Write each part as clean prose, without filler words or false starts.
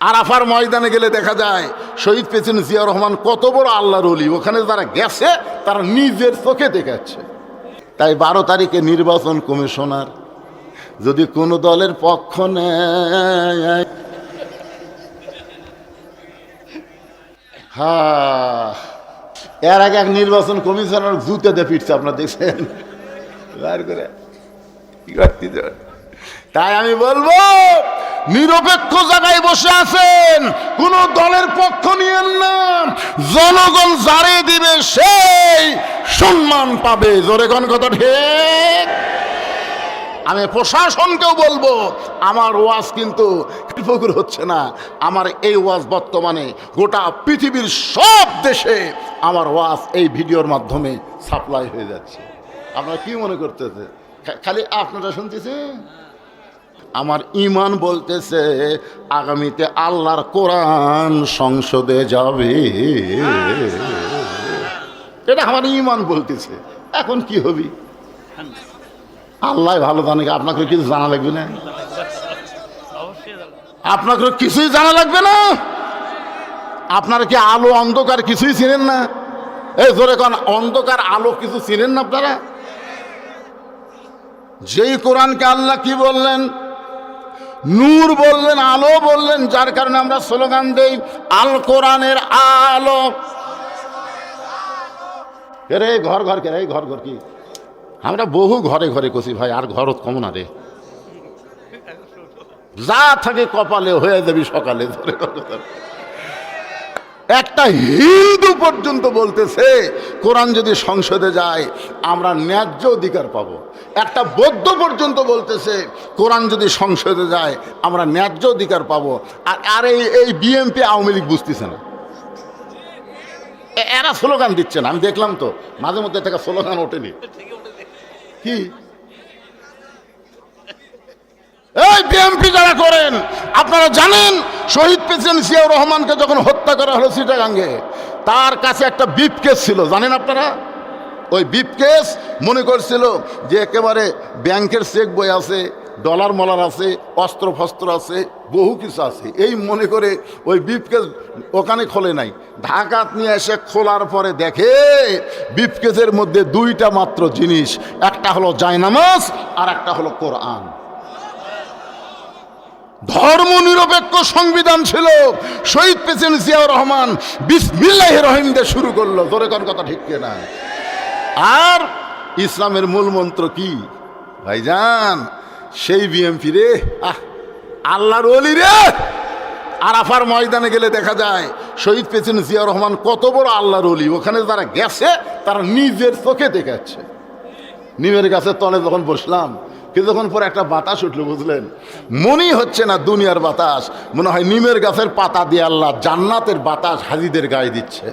আরাফার ময়দানে গেলে দেখা যায় শহীদ প্রেসিডেন্ট জিয়া রহমান কত বড় আল্লাহর ওলি, ওখানে যারা গেছে তারা নিজের চোখে দেখাচ্ছে। তাই 12 তারিখে নির্বাচন কমিশনার যদি কোনো দলের পক্ষ নেয়, এর আগে এক নির্বাচন কমিশনার জুতেতে পিটছে, আপনারা দেখছেন। তাই আমি বলবো নিরপেক্ষ জায়গায় বসে আছেন, কোন দলের পক্ষ নিয়েন না। জনগণ যারে দিবে সেই সম্মান পাবে। জোরে কোন কথা ঠিক? আমি প্রশাসনকেও বলবো আমার ওয়াজ কিন্তু কৃপকুর হচ্ছে না। আমার এই ওয়াজ বর্তমানে গোটা পৃথিবীর সব দেশে আমার ওয়াজ এই ভিডিওর মাধ্যমে সাপ্লাই হয়ে যাচ্ছে। আপনারা কি মনে করতেছে খালি আপনারা শুনতেছেন? আমার ঈমান বলতেছে আগামীতে আল্লাহর কোরআন সংসদে যাবে, এটা আমার ঈমান বলতেছে। এখন কি হবে আল্লাহ ভালো জানে। আপনাকে কিছু জানা লাগবে না, আপনাকে কিছুই জানা লাগবে না। আপনারা কি আলো অন্ধকার কিছুই চিনেন না? এই ধরে কোন অন্ধকার আলো কিছু চিনেন না আপনারা? যেই কোরআনকে আল্লাহ কি বললেন, নূর বললেন, আলো বললেন, যার কারণে আমরা স্লোগান দেই আল কোরআনের আলো। রে ঘর ঘর কে, ঘর ঘর কি আমরা বহু ঘরে ঘরে কষি ভাই, আর ঘরত কম না রে, যা থাকে কপালে হয়ে যাবি সকালে। একটা হিন্দু পর্যন্ত বলতেছে কোরআন যদি সংসদে যায় আমরা ন্যায্য অধিকার পাবো। একটা বৌদ্ধ পর্যন্ত বলতেছে কোরআন যদি সংসদে যায় আমরা ন্যায্য অধিকার পাবো। আর এই বিএনপি আওয়ামী লীগ বুঝতেছে না, এরা স্লোগান দিচ্ছে না। আমি দেখলাম তো মাঝে মধ্যে থেকে স্লোগান ওঠেনি কি? এই বিএনপি যারা করেন, আপনারা জানেন শহীদ প্রেসিডেন্ট জিয়াউর রহমানকে যখন হত্যা করা হলো চিটাগাঙ্গে, তার কাছে একটা ব্রিফকেস ছিল, জানেন আপনারা? ওই ব্রিফকেস মনে করছিল যে একেবারে ব্যাংকের চেক বই আছে, ডলার মলার আছে, অস্ত্র ফস্ত্র আছে, বহু কিছু আছে, এই মনে করে ওই ব্রিফকেস ওখানে খোলে নাই। ঢাকাত নিয়ে এসে খোলার পরে দেখে ব্রিফকেসের মধ্যে দুইটা মাত্র জিনিস, একটা হলো জায়নামাজ আর একটা হলো কোরআন। ধর্ম নিরপেক্ষ সংবিধান ছিল। শহীদ প্রেসিডেন্ট জিয়াউর রহমান বিসমিল্লাহির রহিম দিয়ে শুরু করলো। জোরে কোন কথা ঠিক কিনা? আর ইসলামের মূল মন্ত্র কি ভাইজান? সেই বিএমপি রে, আল্লাহর ওলি রে। আরাফার ময়দানে গেলে দেখা যায় শহীদ প্রেসিডেন্ট জিয়াউর রহমান কত বড় আল্লাহর ওলি, ওখানে যারা গেছে তারা নিজের চোখে দেখাচ্ছে। নিমের গাছের তলে যখন বসলাম, কিছুক্ষণ পরে একটা বাতাস উঠলো, বুঝলেন? মনেই হচ্ছে না দুনিয়ার বাতাস, মনে হয় নিমের গাছের পাতা দিয়ে আল্লাহ জান্নাতের বাতাস হাজিদের গায়ে দিচ্ছে।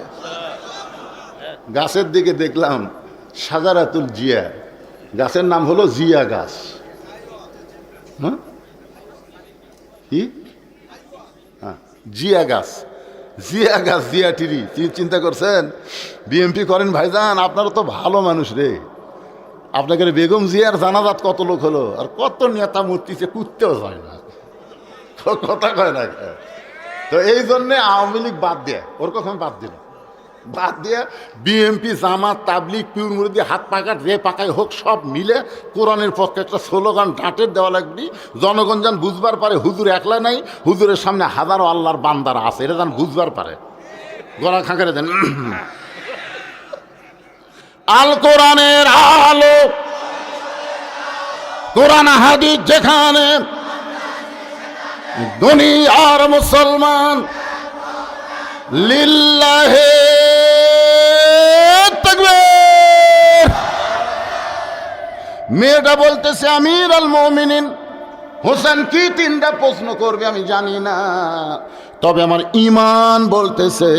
গাছের দিকে দেখলাম সাজারাতুল জিয়া, গাছের নাম হলো জিয়া গাছ। কি? জিয়া গাছ, জিয়া গাছ, জিয়া টিরি। চিন্তা করছেন বিএমপি করেন ভাইজান, আপনারা তো ভালো মানুষ রে। আপনাকে বেগম জিয়ার জানাজাত কত লোক হলো, আর কত নেতা মূর্তিছে, কুত্তেও যায় না, কথা কয় না। তো এই জন্যে আওয়ামী লীগ বাদ দেয়, ওর কখন বাদ দিল, বাদ দিয়ে বিএমপি, জামাত, তাবলিগ, পিউর মুরিদি, হাত পাকাট রে পাকাই হোক, সব মিলে কোরআনের পক্ষে একটা স্লোগান ডাঁটের দেওয়া লাগবে। জনগণ যেন বুঝবার পারে হুজুর একলা নাই, হুজুরের সামনে হাজারো আল্লাহর বান্দারা আছে, এটা যেন বুঝবার পারে। গলা খাঁকারে দেন আল কোরআনের আলো, কোরআন হাদিস যেখানে, দুনিয়ার মুসলমান লিল্লাহে তাকবীর। মেয়েটা বলতেছে আমির আল মুমিনিন হোসেন কি 3টা প্রশ্ন করবে আমি জানি না, তবে আমার ঈমান বলতেছে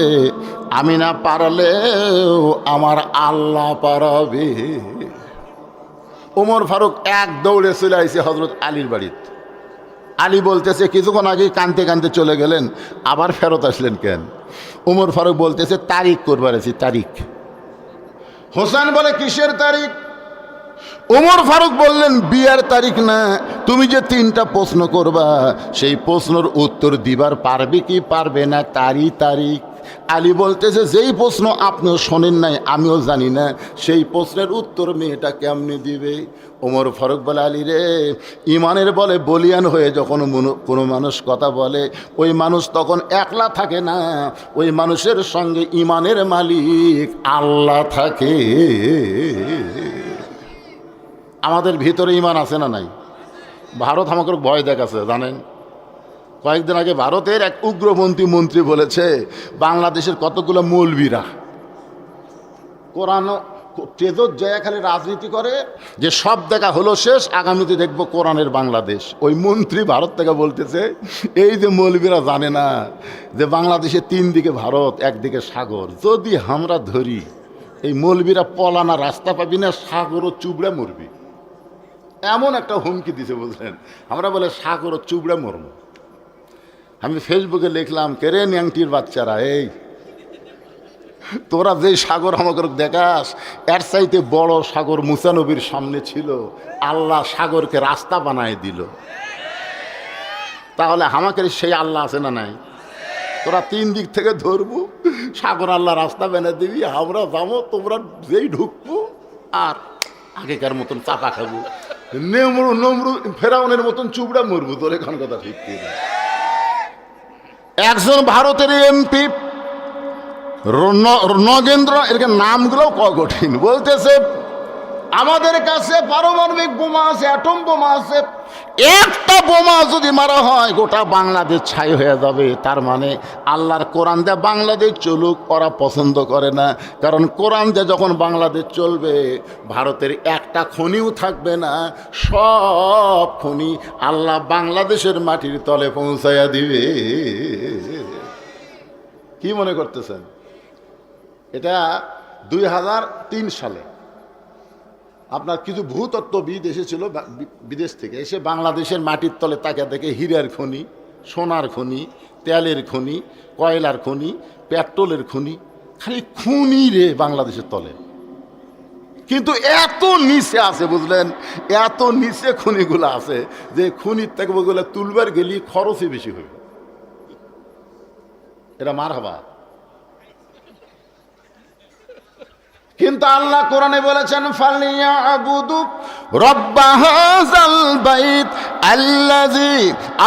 আমি না পারলেও আমার আল্লাহ পারবে। ওমর ফারুক এক দৌড়ে চলে আইছে হযরত আলীর বাড়িতে। আলী বলতেছে কিছুক্ষণ আগে কানতে কানতে চলে গেলেন, আবার ফেরত আসলেন কেন? ওমর ফারুক বলতেছে তারিখ করবার আছি, তারিখ। হোসেন বলে কিসের তারিখ? ওমর ফারুক বললেন, বিয়ার তারিখ না, তুমি যে 3টা প্রশ্ন করবা সেই প্রশ্নের উত্তর দিবার পারবে কি পারবে না তারই তারিখ। আলী বলতেছে, যেই প্রশ্ন আপনিও শোনেন নাই আমিও জানি না, সেই প্রশ্নের উত্তর মেয়েটা কেমনে দিবে? ওমর ফারুক বলে, আলী রে, ইমানের বলে বলিয়ান হয়ে যখন কোনো মানুষ কথা বলে, ওই মানুষ তখন একলা থাকে না, ওই মানুষের সঙ্গে ইমানের মালিক আল্লাহ থাকে। আমাদের ভিতরে ইমান আছে না নাই? ভারত আমাকে ভয় দেখাচ্ছে জানেন। কয়েকদিন আগে ভারতের এক উগ্রপন্থী মন্ত্রী বলেছে, বাংলাদেশের কতগুলো মৌলবীরা কোরআন তেজত জয়া খালি রাজনীতি করে, যে সব দেখা হলো শেষ, আগামীতে দেখবো কোরআনের বাংলাদেশ। ওই মন্ত্রী ভারত থেকে বলতেছে, এই যে মৌলবীরা জানে না যে বাংলাদেশে 3 দিকে ভারত, একদিকে সাগর, যদি আমরা ধরি এই মৌলবীরা পলানা রাস্তা পাবি না, সাগরও চুবড়া মরবি, এমন একটা হুমকি দিছে বুঝলেন। আমরা বলে সাগরও চুবড়া মরব। আমি ফেসবুকে লিখলাম, কেরে ন্যাংটির বাচ্চারা, এই তোরা যে সাগর আমাকে দেখাস, এর চাইতে বড় সাগর মুসা নবীর সামনে ছিল, আল্লাহ সাগরকে রাস্তা বানায় দিল। তাহলে আমাকে সেই আল্লাহ আছে না নাই? তোরা 3 দিক থেকে ধরবো, সাগর আল্লাহ রাস্তা বানিয়ে দিবি, আমরা যাবো, তোমরা যেই ঢুকবো আর আগেকার মতন চাপা খাবো, নমরু ফেরাউনের মতন চুবড়া মরবো। তোর এখন কথা ঠিক কি? একজন ভারতের এমপি নগেন্দ্র, এর নামগুলো কঠিন, বলতেছে আমাদের কাছে পারমাণবিক বোমা আছে, অ্যাটম বোমা আছে, একটা বোমা যদি মারা হয় গোটা বাংলাদেশ ছাই হয়ে যাবে। তার মানে আল্লাহর কোরআন দিয়ে বাংলাদেশ চলুক ওরা পছন্দ করে না, কারণ কোরআন দিয়ে যখন বাংলাদেশ চলবে ভারতের একটা খনিও থাকবে না, সব খনি আল্লাহ বাংলাদেশের মাটির তলে পৌঁছাইয়া দিবে। কি মনে করতেছেন? এটা 2003 সালে আপনার কিছু ভূতত্ত্ববিদ এসেছিল বিদেশ থেকে, এসে বাংলাদেশের মাটির তলে তাকে দেখে হীরার খনি, সোনার খনি, তেলের খনি, কয়লার খনি, পেট্রোলের খনি, খালি খুনি রে বাংলাদেশের তলে। কিন্তু এত নিচে আছে বুঝলেন, এত নিচে খনিগুলো আছে যে খনির থেকে ওগুলো তুলবার গেলে খরচই বেশি হবে। এটা মারহাবা। কিন্তু আল্লাহ কোরআনে বলেছেন, ফালিয়াবুদু রাব্বা হাযাল বাইত আল্লাযী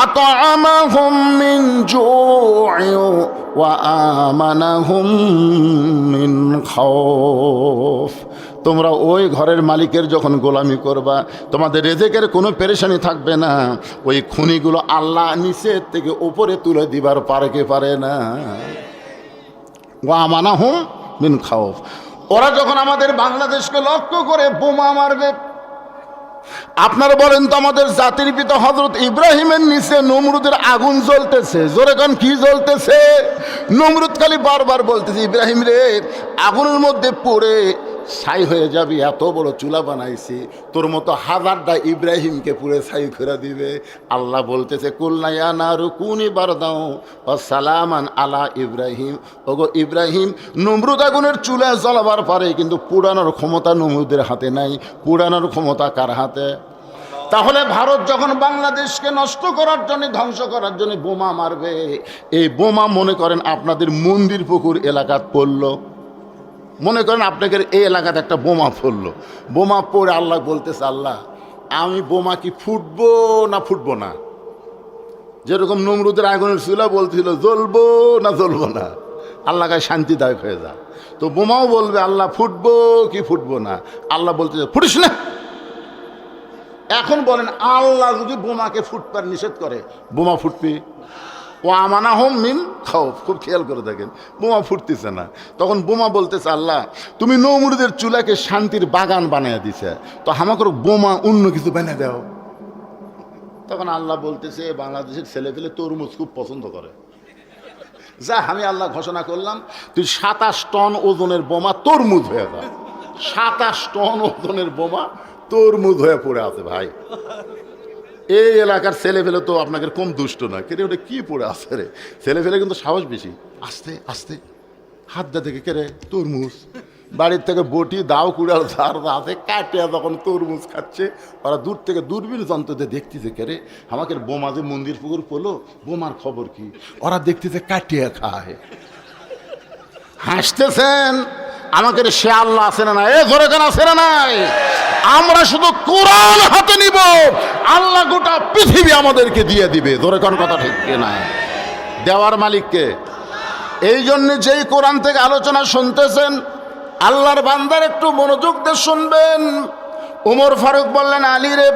আত'আমাহুম মিন জু'ইন ওয়া আমানাহুম মিন খাউফ। তোমরা ওই ঘরের মালিকের যখন গোলামি করবা, তোমাদের রিজিকের কোনো পেরেশানি থাকবে না। ওই খুনিগুলো আল্লাহ নিচের থেকে উপরে তুলে দিবার পারে না। ওয়া আমানাহুম মিন খাউফ। ওরা যখন আমাদের বাংলাদেশকে লক্ষ্য করে বোমা মারবে, আপনারা বলেন তো আমাদের জাতির পিতা হযরত ইব্রাহিমের নিচে নমরুদের আগুন জ্বলতেছে, জোরে কান কি জ্বলতেছে? নমরুদ খালি বারবার বলতেছে, ইব্রাহিম রে, আগুনের মধ্যে পড়ে ছাই হয়ে যাবি, এত বড় চুলা বানাইছি, তোর মতো হাজারটা ইব্রাহিমকে পুরে ছাই করে দিবে। আল্লাহ বলতেছে, কুলনা ইয়া নারু কুনি বারদাও ওয়া সালামান আলা ইব্রাহিম। ওগো ইব্রাহিম, নমরুদ আগুনের চুলা জ্বলাবার পারে, কিন্তু পুরানোর ক্ষমতা নমরুদের হাতে নাই। পুরানোর ক্ষমতা কার হাতে? তাহলে ভারত যখন বাংলাদেশকে নষ্ট করার জন্য, ধ্বংস করার জন্য বোমা মারবে, এই বোমা মনে করেন আপনাদের মন্দির পুকুর এলাকাত পড়লো, মনে করেন আপনাদের এই এলাকাতে একটা বোমা পড়লো, বোমা পড়ে আল্লাহ বলতেছে, আল্লাহ আমি বোমা কি ফুটবো না ফুটবো না? যেরকম নমরুদের আগুনের চুলা বলছিল জ্বলবো না জ্বলবো না, আল্লাহ গায়ে শান্তিদায়ক হয়ে যা। তো বোমাও বলবে, আল্লাহ ফুটবো কি ফুটবো না? আল্লাহ বলতেছে, ফুটিস না। এখন বলেন, আল্লাহ যদি বোমাকে ফুটবার নিষেধ করে, বোমা ফুটবে? ও আমানাহুম মিন খাউফ। খুব খেয়াল করে দেখেন, বোমা ফুটতেছে না। তখন বোমা বলতেছে, আল্লাহ তুমি নমরুদের চুলাকে শান্তির বাগান বানিয়ে দিছে, তো আমাকে বোমা অন্য কিছু বানিয়ে দাও। তখন আল্লাহ বলতেছে, বাংলাদেশের ছেলেপেলে তরমুজ খুব পছন্দ করে, যা আমি আল্লাহ ঘোষণা করলাম তুই 27 টন ওজনের বোমা তরমুজ হয়ে যা। 27 টন ওজনের বোমা তরমুজ হয়ে পড়ে আছে। ভাই, এই এলাকার ছেলেপেলে তো আপনাকে কম দুষ্ট নয়, কেটে ওটা কি পড়ে আছে রে? ছেলেপেলে কিন্তু সাহস বেশি, আস্তে আস্তে হাত দা থেকে কেড়ে তরমুজ, বাড়ির থেকে বটি দাও কুড়াল ধার আছে, কাটিয়া যখন তরমুজ খাচ্ছে, ওরা দূর থেকে দূরবীন যন্ত্রতে দেখতেছে, কে রে আমাকে বোমা যে মন্দির পুকুর পড়লো, বোমার খবর কি? ওরা দেখতেছে কাটিয়া খায়, হাসতেছেন। আমাকে সে আল্লাহ আছে না? এ ধরে কেন আছে না? নাই, আমরা শুধু কোরআন হাতে নিব, আল্লাহ গোটা পৃথিবী আমাদেরকে দিয়ে দিবে। ধরে কোন কথা ঠিক না? দেওয়ার মালিককে। এই জন্য যেই কোরআন থেকে আলোচনা শুনতেছেন, আল্লাহর বান্দার একটু মনোযোগ দিয়ে শুনবেন। ওমর ফারুক বললেন, আলী রে,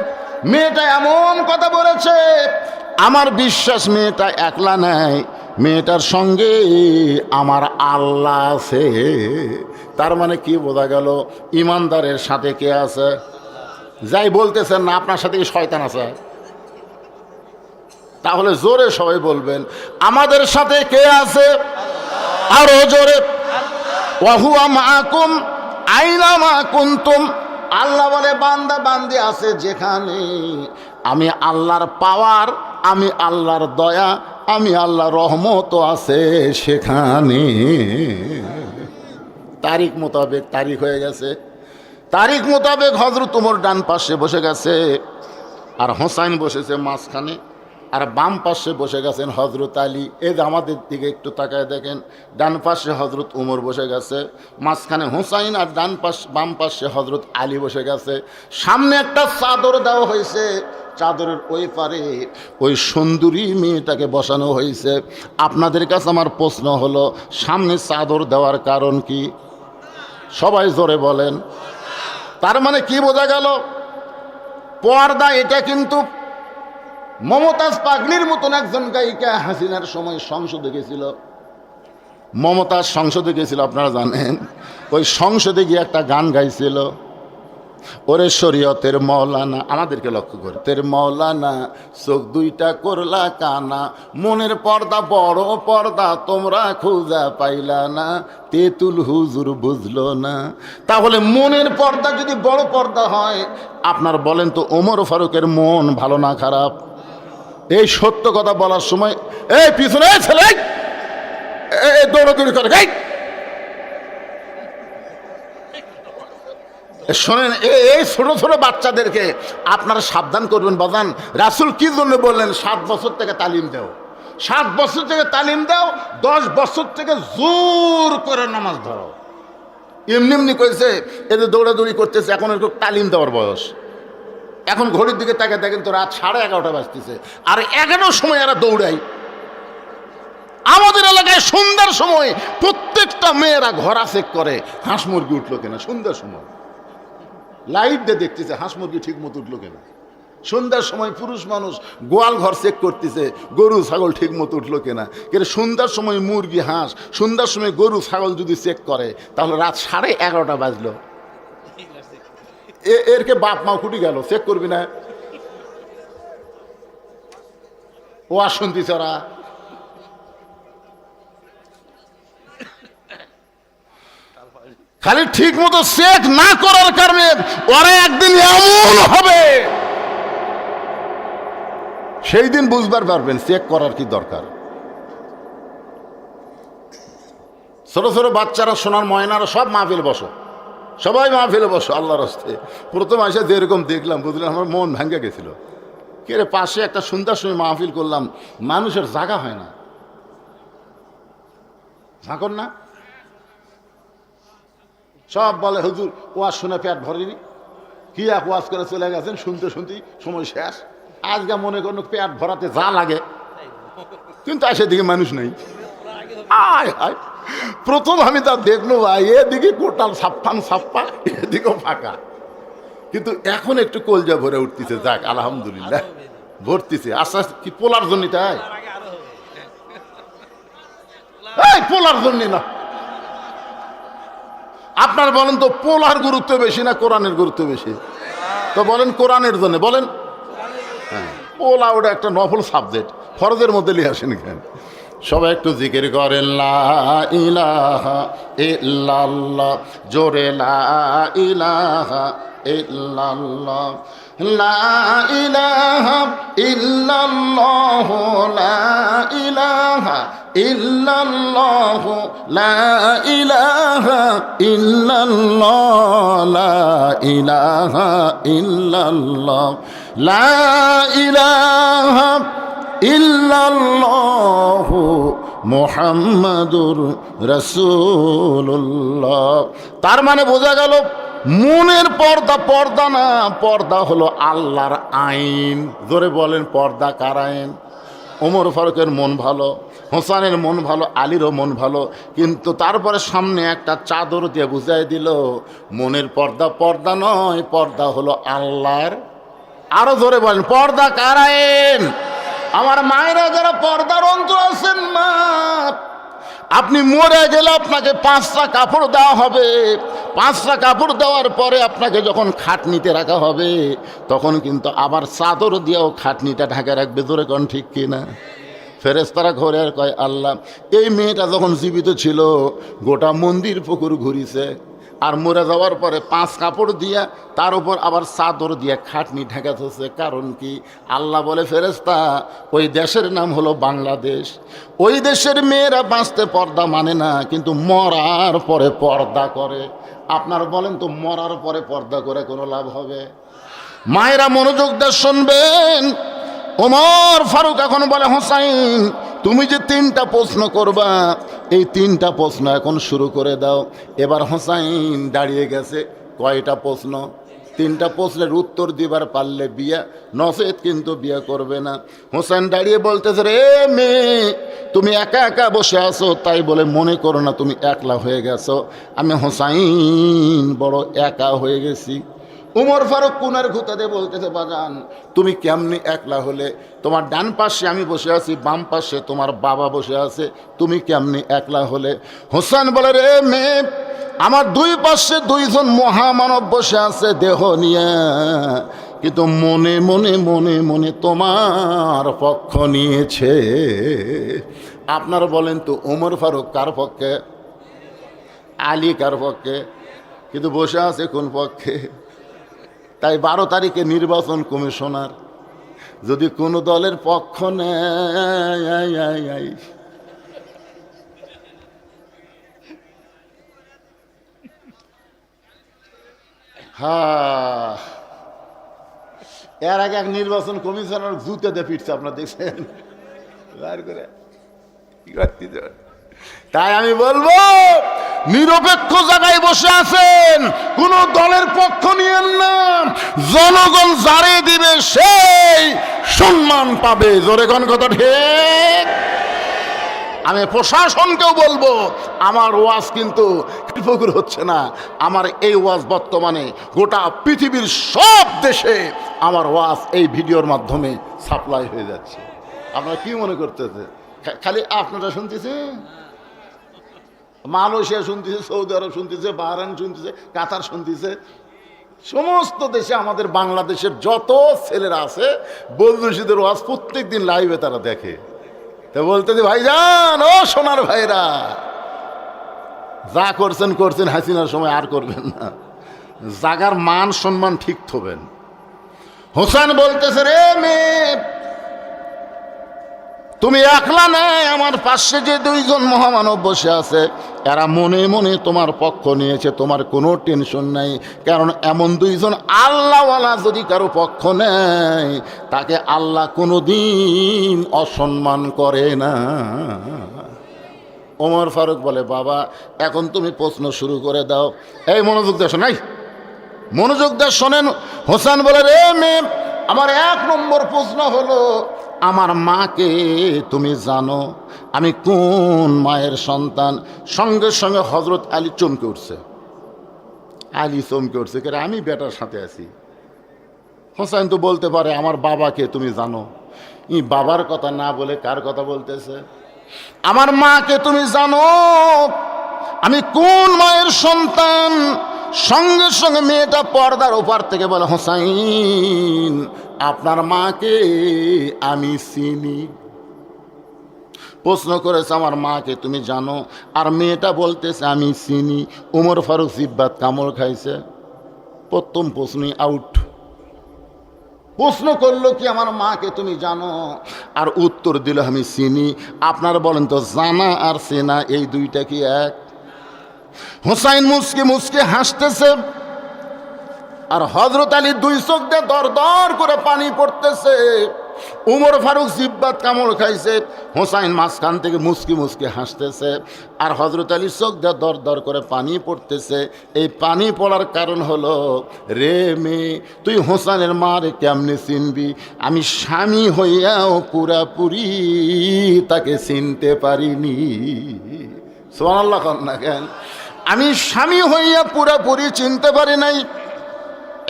মেয়েটা এমন কথা বলেছে, আমার বিশ্বাস মেয়েটা একলা নাই, মেয়েটার সঙ্গে আমার আল্লাহ আছে। তার মানে কি বোঝা গেল? ইমানদারের সাথে কে আছে? যাই বলতেছেন না, আপনার সাথে কি শয়তান আছে? তাহলে জোরে সবাই বলবেন, আমাদের সাথে কে আছে? আরো জোরে, ওয়াহুয়া মাকুম আইনা মা কুনতুম। আল্লাহ বলে, বান্দা বান্দি আছে যেখানে, আমি আল্লাহর পাওয়ার, আমি আল্লাহর দয়া, আমি আল্লাহর রহমত আছে সেখানে। তারিখ মোতাবেক, তারিখ হয়ে গেছে, তারিখ মোতাবেক হযরত ওমর ডান পাশে বসে গেছে, আর হোসাইন বসেছে মাঝখানে, আর বাম পাশে বসে গেছেন হযরত আলী। এই যে আমাদের দিকে একটু তাকায় দেখেন, ডান পাশে হযরত ওমর বসে গেছে, মাঝখানে হোসাইন, আর ডান পাশ বাম পাশে হযরত আলী বসে গেছে। সামনে একটা চাদর দেওয়া হয়েছে, চাদরের ওই পারে ওই সুন্দরী মেয়েটাকে বসানো হয়েছে। আপনাদের কাছে আমার প্রশ্ন হলো, সামনে চাদর দেওয়ার কারণ কি? সবাই জোরে বলেন। তার মানে কি বোঝা গেল? পর্দা। এটা কিন্তু মমতাজ পাগলির মতন একজন গায়িকা হাসিনার সময় সংসদে গেছিল, মমতাজ সংসদে গেছিল, আপনারা জানেন। ওই সংসদে গিয়ে একটা গান গাইছিল, ওরে শরীয়তের মৌলানা, আমাদেরকে লক্ষ্য করে, তের মৌলানা চোখ দুইটা করলা কানা, মনের পর্দা বড় পর্দা তোমরা খুঁজা পাইলা না, তেতুল হুজুর বুঝলো না। তাহলে মনের পর্দা যদি বড় পর্দা হয়, আপনার বলেন তো ওমর ফারুকের মন ভালো না খারাপ? এই সত্য কথা বলার সময় এই পিছনে ছেলে দৌড়াদৌড়ি করে, শোনেন, এই ছোট ছোট বাচ্চাদেরকে আপনারা সাবধান করবেন। বাজান, রাসূল কি জন্য বললেন 7 বছর থেকে তালিম দাও, 7 বছর থেকে তালিম দাও, 10 বছর থেকে জোর করে নামাজ ধরো। এমনি এমনি করেছে, এদের দৌড়াদৌড়ি করতেছে, এখন একটু তালিম দেওয়ার বয়স। এখন ঘড়ির দিকে তাকে দেখেন তো রাত 11:30 বাজতেছে, আর 11টার সময় এরা দৌড়ায়। আমাদের এলাকায় সন্ধ্যার সময় প্রত্যেকটা মেয়েরা ঘোড়া চেক করে, হাঁস মুরগি উঠলো কিনা। সন্ধ্যার সময় লাইট দিয়ে দেখতেছে হাঁস মুরগি ঠিক মতো উঠলো কিনা। সন্ধ্যার সময় পুরুষ মানুষ গোয়াল ঘর চেক করতেছে, গরু ছাগল ঠিক মতো উঠলো কিনা। কিন্তু সন্ধ্যার সময় মুরগি হাঁস, সন্ধ্যার সময় গরু ছাগল যদি চেক করে, তাহলে রাত 11:30 বাজলো। এরকে বাপ মা কুটি গেল, চেক করবি না? ও আর শুনতিস, ওরা খালি ঠিক মতো চেক না করার কারণে ওরা একদিন এমন হবে, সেই দিন বুঝবার পারবেন চেক করার কি দরকার। ছোট ছোট বাচ্চারা, সোনার ময়নারা সব মাহফিল বসো, সবাই মাহফিলে বসো আল্লাহর রাস্তে। প্রথম আসে যেরকম দেখলাম, বুঝলাম আমার মন ভেঙে গেছিল। কে রে, পাশে একটা সন্ধ্যার সময় মাহফিল করলাম, মানুষের জায়গা হয় না, ঝাঁকর না, সব বলে হুজুর ওয়াজ শুনে পেট ভরেনি, কি এক ওয়াজ করে চলে গেছেন, শুনতে শুনতেই সময় শেষ। আজকে মনে করুন পেট ভরাতে যা লাগে, কিন্তু আসে দিকে মানুষ নেই। আয় হায়, প্রথম আমি তা দেখলো ভাই, এদিকে কোটাল ছাপ্পা, এদিকেও ফাঁকা, কিন্তু এখন একটু কলজা ভরে উঠতেছে। যাক আলহামদুলিল্লাহ, ভরতেছে আস্তে আস্তে। কি পোলার জন্য? তাই পোলার জন্য না। আপনার বলেন তো, পোলার গুরুত্ব বেশি না কোরআনের গুরুত্ব বেশি? তো বলেন কোরআনের জন্য বলেন। হ্যাঁ, পোলা ওটা একটা নফল সাবজেক্ট, ফরজের মধ্যে লিয়ে আসেন। কেন সবাই একটু জিকির করেন, লা ইলাহা ইল্লাল্লাহ, জোরে লা ইলাহা ইল্লাল্লাহ। লা ইলাহা ইল্লাল্লাহ, লা ইলাহা ইল্লাল্লাহ, লা ইলাহা ইল্লাল্লাহ, লা ইলাহা ইল্লাল্লাহ, লা ইলাহা ইল্লাল্লাহ মুহাম্মাদুর রাসূলুল্লাহ। তার মানে বোঝা গেল মনের পর্দা পর্দা না, পর্দা হলো আল্লাহর আইন। জোরে বলেন, পর্দা কার আইন? ওমর ফারুকের মন ভালো, হোসেনের মন ভালো, আলীরও মন ভালো, কিন্তু তারপরে সামনে একটা চাদর দিয়ে বুঝাই দিল মনের পর্দা পর্দা নয়, পর্দা হলো আল্লাহর। আরো জোরে বলেন, পর্দা কার আইন? আমার মায়েরা যারা পর্দার অন্তর আছেন, মা আপনি মরে গেলে আপনাকে 5টা কাপড় দেওয়া হবে। 5টা কাপড় দেওয়ার পরে আপনাকে যখন খাটনিতে রাখা হবে তখন কিন্তু আবার চাদর দিয়েও খাটনিটা ঢাকা রাখবে। জোরে কোন ঠিক কিনা? ফেরেশতারা ঘরে আর কয়, আল্লাহ এই মেয়েটা যখন জীবিত ছিল গোটা মন্দির পুকুর ঘুরিছে, আর মরে যাওয়ার পরে 5 কাপড় দিয়া তার উপর আবার চাদর দিয়া খাটনি ঢাকা ধরছে। কারণ কি? আল্লাহ বলে, ফেরেশতা ওই দেশের নাম হলো বাংলাদেশ। ওই দেশের মেয়েরা বাঁচতে পর্দা মানে না, কিন্তু মরার পরে পর্দা করে। আপনার বলেন তো, মরার পরে পর্দা করে কোনো লাভ হবে? মায়েরা মনোযোগ দিয়ে শুনবেন। ওমর ফারুক এখন বলে, হোসাইন তুমি যে 3টা প্রশ্ন করবা, এই 3টা প্রশ্ন এখন শুরু করে দাও। এবার হোসাইন দাঁড়িয়ে গেছে। কয়টা প্রশ্ন? 3টা প্রশ্নের উত্তর দিবার পারলে বিয়া, নচেত কিন্তু বিয়ে করবে না। হোসেন দাঁড়িয়ে বলতেছে, রে মেয়ে তুমি একা একা বসে আছো, তাই বলে মনে করো না তুমি একলা হয়ে গেছো। আমি হোসাইন বড় একা হয়ে গেছি। উমর ফারুক কুনার ঘুতাতে বলতেছে, বাজান তুমি কেমনি একলা হলে? তোমার ডান পাশে আমি বসে আছি, বাম পাশে তোমার বাবা বসে আছে, তুমি কেমনি একলা হলে? হোসেন বলে, রে মেয়ে আমার 2 পাশে 2 জন মহামানব বসে আছে দেহ নিয়ে, কিন্তু মনে মনে মনে মনে তোমার পক্ষ নিয়েছে। আপনারা বলেন তো, উমর ফারুক কার পক্ষে? আলী কার পক্ষে? কিন্তু বসে আছে কোন পক্ষে? তাই 12 তারিখে নির্বাচন কমিশনার যদি কোনো দলের পক্ষ নেয়, হ্যাঁ এর আগে এক নির্বাচন কমিশনার জুতেতে ফিরছে, আপনারা দেখছেন? তাই আমি বলবো, নিরপেক্ষ জায়গায় বসে আছেন, কোন দলের পক্ষ নিয়েন না। জনগণ যারে দিবে সেই সম্মান পাবে। জোরে কোন কথা ঠিক? আমি প্রশাসনকেও বলবো, আমার ওয়াজ কিন্তু পুকুর হচ্ছে না। আমার এই ওয়াজ বর্তমানে গোটা পৃথিবীর সব দেশে আমার ওয়াজ এই ভিডিওর মাধ্যমে সাপ্লাই হয়ে যাচ্ছে। আপনারা কি মনে করতেছে খালি আপনারা শুনতেছেন? মালয়েশিয়া শুনতেছে, সৌদি আরব শুনতেছে, বাহরাইন শুনতেছে, কাতার শুনতেছে, সমস্ত দেশে আমাদের বাংলাদেশের যত ছেলেরা আছে বন্ধুশীদের ওয়াজ প্রত্যেক দিন লাইভে তারা দেখে। তো বলতেছে, ভাইজান ও সোনার ভাইরা, যা করছেন করছেন, হাসিনার সময় আর করবেন না, জাগার মান সম্মান ঠিক থবেন। হোসেন বলতেছে, রে মেয়ে তুমি একলা নাই, আমার পাশে যে 2 জন মহামানব বসে আছে এরা মনে মনে তোমার পক্ষ নিয়েছে, তোমার কোনো টেনশন নাই। কারণ এমন 2 জন আল্লাহওয়ালা যদি কারো পক্ষ নেয় তাকে আল্লাহ কোনো দিন অসম্মান করে না। ওমর ফারুক বলে, বাবা এখন তুমি প্রশ্ন শুরু করে দাও। এই মনোযোগ দিয়ে শোনাই, মনোযোগ দিয়ে শোনেন। হোসেন বলে, রে মেয়ে আমার 1 নম্বর প্রশ্ন হলো, আমার মাকে তুমি জানো? আমি কোন মায়ের সন্তান? সঙ্গে সঙ্গে হজরত আলী চমকে উঠছে। আলী চমকে উঠছে, কে? আমি বেটার সাথে আছি। হোসেন তো বলতে পারে, আমার বাবাকে তুমি জানো? ই বাবার কথা না বলে কার কথা বলতেছে? আমার মাকে তুমি জানো? আমি কোন মায়ের সন্তান? সঙ্গে সঙ্গে মেয়েটা পর্দার ওপার থেকে বলে, হোসাইন আপনার মাকে আমি চিনি। প্রশ্ন করেছে, আমার মাকে তুমি জানো? আর মেয়েটা বলতেছে আমি চিনি। উমর ফারুক জিব্বাত কামড় খাইছে। প্রথম প্রশ্নই আউট। প্রশ্ন করলো কি আমার মাকে তুমি জানো? আর উত্তর দিল আমি চিনি। আপনারা বলেন তো, জানা আর চেনা এই দুইটা কি এক? হোসাইন মুসকে মুসকে হাসতেছে, আর হযরত আলী দুই চোখ দিয়ে দর দর করে পানি পড়তেছে। উমর ফারুক জিব্বাত কামড় খাইছে, হোসাইন মাঝখান থেকে মুসকি মুসকি হাসতেছে, আর হযরত আলী চোখ দিয়ে দর দর করে পানি পড়তেছে। এই পানি পড়ার কারণ হলো, রে মেয়ে, তুই হোসাইনের মারে কেমনে চিনবি? আমি স্বামী হইয়াও পুরাপুরি তাকে চিনতে পারিনি। সুবহানাল্লাহ না কেন? আমি স্বামী হইয়া পুরাপুরি চিনতে পারি নাই,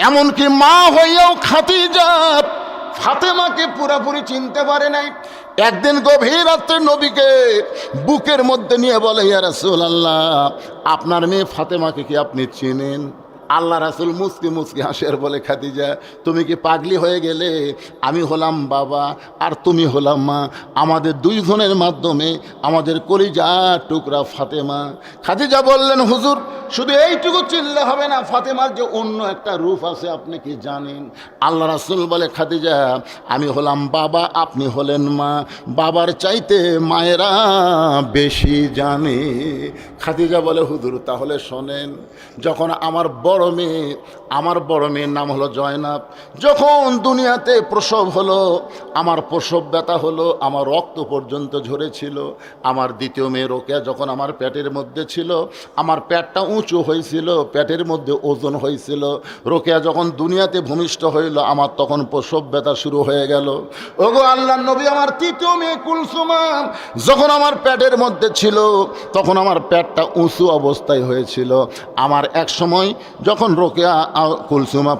এমনকি মা হইয়াও খাদিজা ফাতেমাকে পুরাপুরি চিনতে পারে নাই। একদিন গভীর রাত্রে নবীকে বুকের মধ্যে নিয়ে বলে, ইয়া রাসূলুল্লাহ, আপনার মেয়ে ফাতেমাকে কি আপনি চেনেন? আল্লাহ রাসূল মুসকি মুসকি হাসের বলে, খাদিজা তুমি কি পাগলি হয়ে গেলে? আমি হলাম বাবা আর তুমি হলাম মা, আমাদের দুইজনের মাধ্যমে আমাদের কলিজা টুকরা ফাতেমা। খাদিজা বললেন, হুজুর শুধু এইটুকু চিনলে হবে না, ফাতেমার যে অন্য একটা রূপ আছে আপনি কি জানেন? আল্লাহ রাসূল বলে, খাদিজা আমি হলাম বাবা, আপনি হলেন মা, বাবার চাইতে মায়েরা বেশি জানে। খাদিজা বলে, হুজুর তাহলে শোনেন, যখন আমার বড় মেয়ের নাম হলো জয়নাব, যখন দুনিয়াতে প্রসব হলো, আমার প্রসব ব্যথা হলো, আমার রক্ত পর্যন্ত ঝরেছিল। আমার দ্বিতীয় মেয়ে রোকেয়া যখন আমার পেটের মধ্যে ছিল, আমার পেটটা উঁচু হয়েছিল, পেটের মধ্যে ওজন হয়েছিল। রোকেয়া যখন দুনিয়াতে ভূমিষ্ঠ হইল, আমার তখন প্রসব ব্যথা শুরু হয়ে গেল। ওগো আল্লাহর নবী, আমার তৃতীয় মেয়ে কুলসুমা যখন আমার পেটের মধ্যে ছিল, তখন আমার পেটটা উঁচু অবস্থায় হয়েছিল। আমার এক সময় যখন রোকেয়া কুলসুমা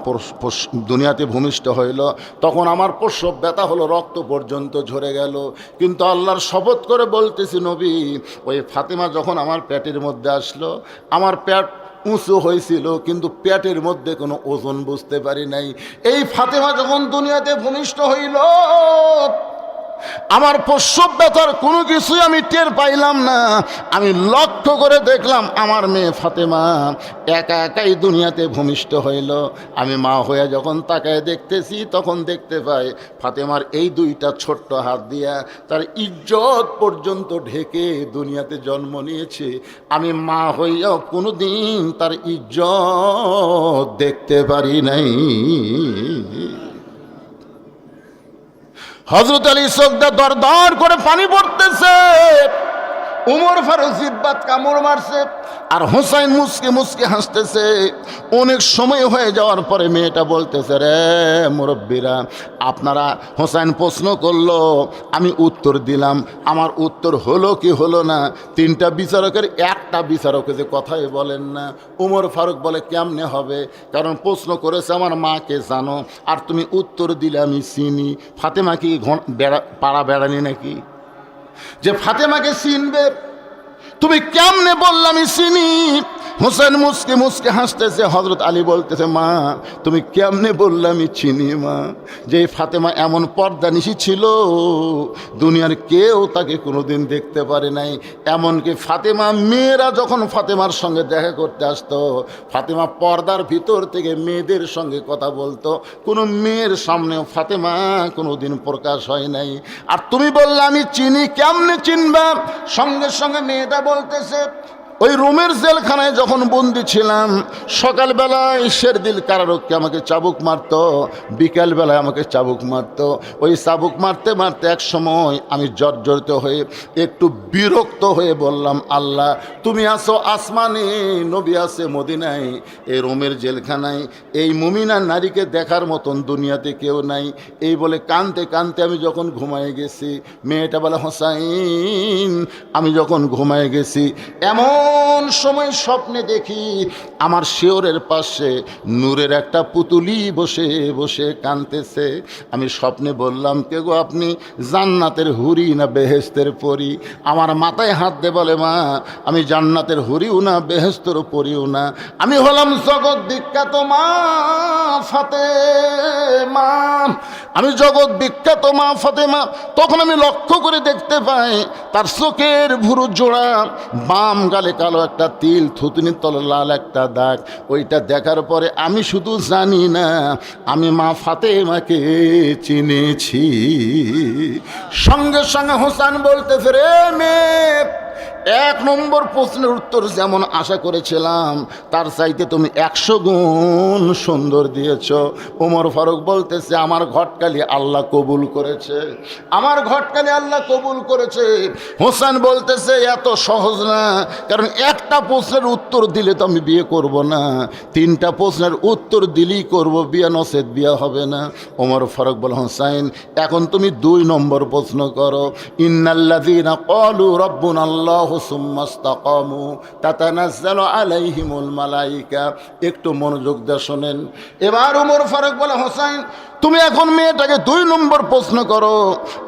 দুনিয়াতে ভূমিষ্ঠ হইল, তখন আমার প্রসব ব্যথা হলো, রক্ত পর্যন্ত ঝরে গেল। কিন্তু আল্লাহর শপথ করে বলতেছি নবী, ওই ফাতেমা যখন আমার পেটের মধ্যে আসলো, আমার পেট উঁচু হয়েছিল, কিন্তু পেটের মধ্যে কোনো ওজন বুঝতে পারি নাই। এই ফাতেমা যখন দুনিয়াতে ভূমিষ্ঠ হইল, আমার প্রসব ব্যথার কোনো কিছুই আমি টের পাইলাম না। আমি লক্ষ্য করে দেখলাম আমার মেয়ে ফাতেমা একা একাই দুনিয়াতে ভূমিষ্ঠ হইল। আমি মা হয়ে যখন তাকায় দেখতেছি, তখন দেখতে পাই ফাতেমার এই দুইটা ছোট্ট হাত দিয়া তার ইজ্জত পর্যন্ত ঢেকে দুনিয়াতে জন্ম নিয়েছে। আমি মা হইয়াও কোনো দিন তার ইজ্জত দেখতে পারি নাই। হযরত আলী চোখটা দর দর করে পানি পড়তেছে, উমর ফারুক জিব্বাত কামড় মারছে, আর হোসাইন মুসকে মুসকে হাসতেছে। অনেক সময় হয়ে যাওয়ার পরে মেয়েটা বলতেছে, রে মুরব্বীরা, আপনারা, হোসাইন প্রশ্ন করলো, আমি উত্তর দিলাম, আমার উত্তর হলো কি হলো না? তিনটা বিচারকের একটা বিচারকে যে কথাই বলেন না। উমর ফারুক বলে, কেমনে হবে? কারণ প্রশ্ন করেছে আমার মাকে জানো, আর তুমি উত্তর দিলে আমি চিনি। ফাতেমা কি পাড়া বেড়ানি নাকি যে ফাতেমাকে চিনবে? তুমি কেমনে বললাম আমি চিনি? হোসেন মুসকে মুসকে হাসতেছে। হযরত আলী বলতেছে, মা তুমি কেমনে বললাম আমি চিনি? মা, যে ফাতেমা এমন পর্দানিশী ছিল, দুনিয়ার কেউ তাকে কোনোদিন দেখতে পারে নাই। এমনকি ফাতেমা মেয়েরা যখন ফাতেমার সঙ্গে দেখা করতে আসতো, ফাতেমা পর্দার ভিতর থেকে মেয়েদের সঙ্গে কথা বলতো, কোনো মেয়ের সামনেও ফাতেমা কোনোদিন প্রকাশ হয় নাই। আর তুমি বললে আমি চিনি, কেমনে চিনবা? সঙ্গে সঙ্গে মেয়েটা বলতেছে, ওই রোমের জেলখানায় যখন বন্দি ছিলাম, সকালবেলায় শেরদিল কারারক্ষী আমাকে চাবুক মারত, বিকালবেলায় আমাকে চাবুক মারত। ওই চাবুক মারতে মারতে এক সময় আমি জর্জরিত হয়ে একটু বিরক্ত হয়ে বললাম, আল্লাহ তুমি আছো আসমানে, নবী আছে মদিনায়, এই রোমের জেলখানায় এই মুমিনা নারীকে দেখার মতন দুনিয়াতে কেউ নাই। এই বলে কানতে কানতে আমি যখন ঘুমায় গেছি, মেয়েটা বলে, হোসাইন আমি যখন ঘুমায় গেছি, এমন সময় স্বপ্নে দেখি আমার শিয়রের পাশে নূরের একটা পুতুলি বসে বসে কাঁদতেছে। আমি স্বপ্নে বললাম, কে গো আপনি? জান্নাতের হুরি না বেহেশতের পরী? আমার মাথায় হাত দে বলে, মা আমি জান্নাতের হুরিও না বেহেশতের পরীও না, আমি হলাম জগৎ বিখ্যাত মা ফাতেমা, আমি জগৎ বিখ্যাত মা ফাতেমা। তখন আমি লক্ষ্য করে দেখতে পাই তার চোখের ভুরু জোড়া বাম গালে কালো একটা তিল, থুতনির তলে লাল একটা দাগ। ওইটা দেখার পরে আমি শুধু জানি না, আমি মা ফাতেমাকে চিনেছি। সঙ্গে সঙ্গে হোসেন বলতেছে, রে মেয়ে, 1 নম্বর প্রশ্নের উত্তর যেমন আশা করেছিলাম তার চাইতে তুমি 100 গুণ সুন্দর দিয়েছ। ওমর ফারুক বলতেছে, আমার ঘটকালি আল্লাহ কবুল করেছে, আমার ঘটকালি আল্লাহ কবুল করেছে। হোসেন বলতেছে, এত সহজ না, কারণ একটা প্রশ্নের উত্তর দিলে তো আমি বিয়ে করব না, 3টা প্রশ্নের উত্তর দিলেই করব বিয়ে, নসেদ বিয়ে হবে না। ওমর ফারুক বলে, হোসেন এখন তুমি 2 নম্বর প্রশ্ন করো। ইন্নাল্লাযীনা ক্বালু রাব্বুনাল্লাহু সুম্মা ইসতাকামু তাতানাজ্জালু আলাইহিমুল মালায়েকা। একটু মনোযোগ দিয়ে শোনেন। এবার ওমর ফারুক বলে, হোসেন তুমি এখন মেয়েটাকে 2 নম্বর প্রশ্ন করো।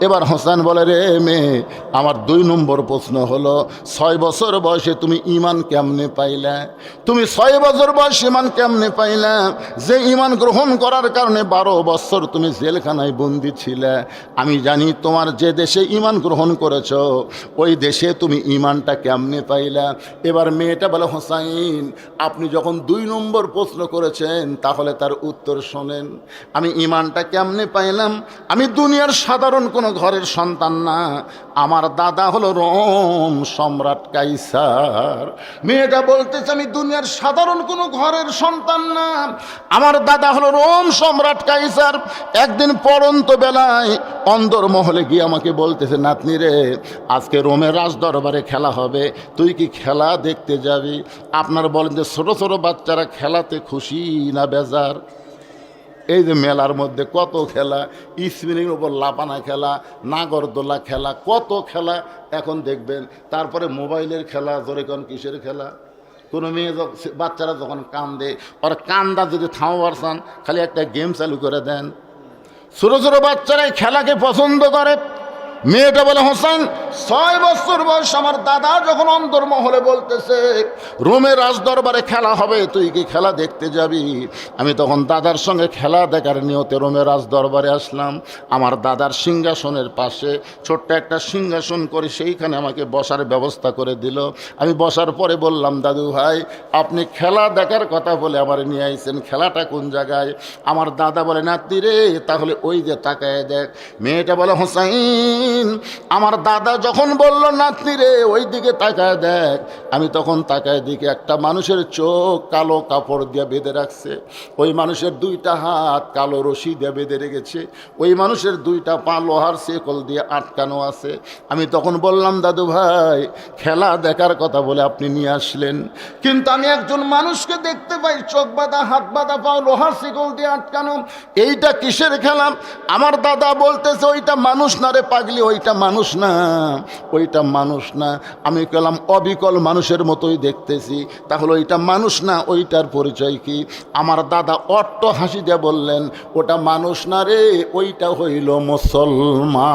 এবার হোসেন বলে, রে মেয়ে, আমার 2 নম্বর প্রশ্ন হলো 6 বছর বয়সে তুমি ঈমান কেমনে পাইলা? তুমি 6 বছর বয়সে ঈমান কেমনে পাইলা? যে ঈমান গ্রহণ করার কারণে 12 বছর তুমি জেলখানায় বন্দী ছিলে। আমি জানি তোমার যে দেশে ঈমান গ্রহণ করেছ ওই দেশে তুমি ঈমানটা কেমনে পাইলা? এবার মেয়েটা বলে, হোসেন আপনি যখন 2 নম্বর প্রশ্ন করেছেন তাহলে তার উত্তর শোনেন। আমি ঈমানটা কেমনে পাইলাম? আমি দুনিয়ার সাধারণ কোনো ঘরের সন্তান না, আমার দাদা হলো রোম সম্রাট কাইসার। মেয়েটা বলতেছে, আমি দুনিয়ার সাধারণ কোনো ঘরের সন্তান না, আমার দাদা হলো রোম সম্রাট কাইসার। একদিন পড়ন্ত বেলায় অন্দরমহলে গিয়ে আমাকে বলতেছে, নাতনি রে, আজকে রোমের রাজদরবারে খেলা হবে, তুই কি খেলা দেখতে যাবি? আপনার বলেন যে ছোট ছোট বাচ্চারা খেলাতে খুশি না বেজার? এই যে মেলার মধ্যে কত খেলা, স্পিনিংয়ের উপর লাপানা খেলা, নাগরদোলা খেলা, কত খেলা এখন দেখবেন। তারপরে মোবাইলের খেলা, জোরে কোন কিসের খেলা? কোনো মেয়ে বাচ্চারা যখন কান্দে, ওর কান্দা যদি থামাবার চান খালি একটা গেম চালু করে দেন। ছোটো ছোটো বাচ্চারাই খেলাকে পছন্দ করে। মেয়েটা বলে, হোসেন 6 বছর বয়স আমার দাদা যখন অন্দরমহলে বলতেছে রোমের রাজদরবারে খেলা হবে, তুই কি খেলা দেখতে যাবি? আমি তখন দাদার সঙ্গে খেলা দেখার নিয়তে রোমের রাজদরবারে আসলাম। আমার দাদার সিংহাসনের পাশে ছোট্ট একটা সিংহাসন করে সেইখানে আমাকে বসার ব্যবস্থা করে দিল। আমি বসার পরে বললাম, দাদু ভাই আপনি খেলা দেখার কথা বলে আমার নিয়ে আইছেন, খেলাটা কোন জায়গায়? আমার দাদা বলে, নাতি রে, তাহলে ওই যে তাকায় দেখ। মেয়েটা বলে, হোসেন আমার দাদা যখন বলল নাতনি রে ওই দিকে তাকায় দেখ, আমি তখন তাকায় দিকে একটা মানুষের চোখ কালো কাপড় দিয়ে বেঁধে রাখছে, ওই মানুষের 2টা হাত কালো রশি দিয়ে বেঁধে রেখেছে, ওই মানুষের 2টা পা লোহার শেকল দিয়ে আটকানো আছে। আমি তখন বললাম, দাদু ভাই খেলা দেখার কথা বলে আপনি নিয়ে আসলেন, কিন্তু আমি একজন মানুষকে দেখতে পাই চোখ বাঁধা, হাত বাঁধা, পা লোহার শিকল দিয়ে আটকানো, এইটা কিসের খেলা? আমার দাদা বলতেছে, ওইটা মানুষ না রে পাগলি, ওইটা মানুষ না, ওইটা মানুষ না। আমি বললাম, অবিকল মানুষের মতোই দেখতেছি, তাহলে ওইটা মানুষ না, ওইটার পরিচয় কি? আমার দাদা অট্ট হাসি দিয়ে বললেন, ওটা মানুষ না রে, ওইটা হইল মুসলমান।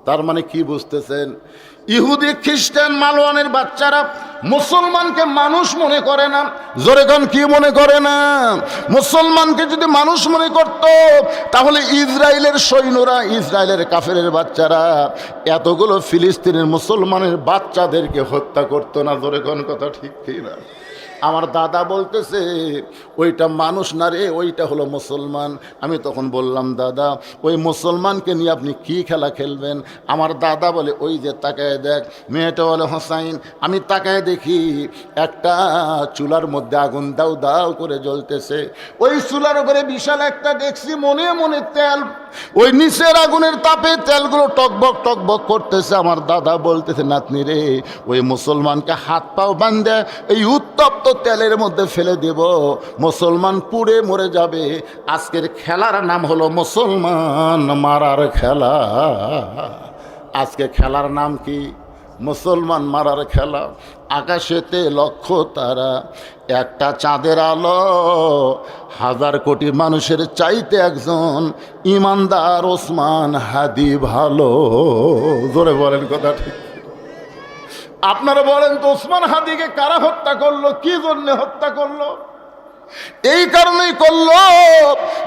তার মানে কি বুঝতেছেন? ইহুদি খ্রিস্টান মালওয়ানের বাচ্চারা মুসলমানকে মানুষ মনে করে না। জোরে গান কি মনে করে না? মুসলমানকে যদি মানুষ মনে করত তাহলে ইসরায়েলের সৈন্যরা, ইসরায়েলের কাফেরের বাচ্চারা এতগুলো ফিলিস্তিনের মুসলমানের বাচ্চাদেরকে হত্যা করতো না। জোরে গান কথা ঠিক কি না? আমার দাদা বলতেছে ওইটা মানুষ না রে, ওইটা হলো মুসলমান। আমি তখন বললাম, দাদা ওই মুসলমানকে নিয়ে আপনি কি খেলা খেলবেন? আমার দাদা বলে, ওই যে তাকায় দেখ। মেয়েটা বলে, হোসাইন আমি তাকায় দেখি একটা চুলার মধ্যে আগুন দাউ দাউ করে জ্বলতেছে, ওই চুলার উপরে বিশাল একটা দেখছি মনে মনে তেল, ওই নিচের আগুনের তাপে তেলগুলো টকবক টকবক করতেছে। আমার দাদা বলতেছে, নাতনি রে ওই মুসলমানকে হাত পাও বাঁধে এই উত্তপ্ত তেলের মধ্যে ফেলে দেব, মুসলমান পুড়ে মরে যাবে। আজকের খেলার নাম হলো মুসলমান মারার খেলা। আজকে খেলার নাম কি? মুসলমান মারার খেলা। আকাশেতে লক্ষ তারা, একটা চাঁদের আলো, 1000 কোটি মানুষের চাইতে একজন ইমানদার ওসমান হাদি ভালো। জোরে বলেন কথা ঠিক? আপনারা বলেন তো ওসমান হাদিকে কারা হত্যা করলো? কি জন্য হত্যা করলো? এই কারণেই করলো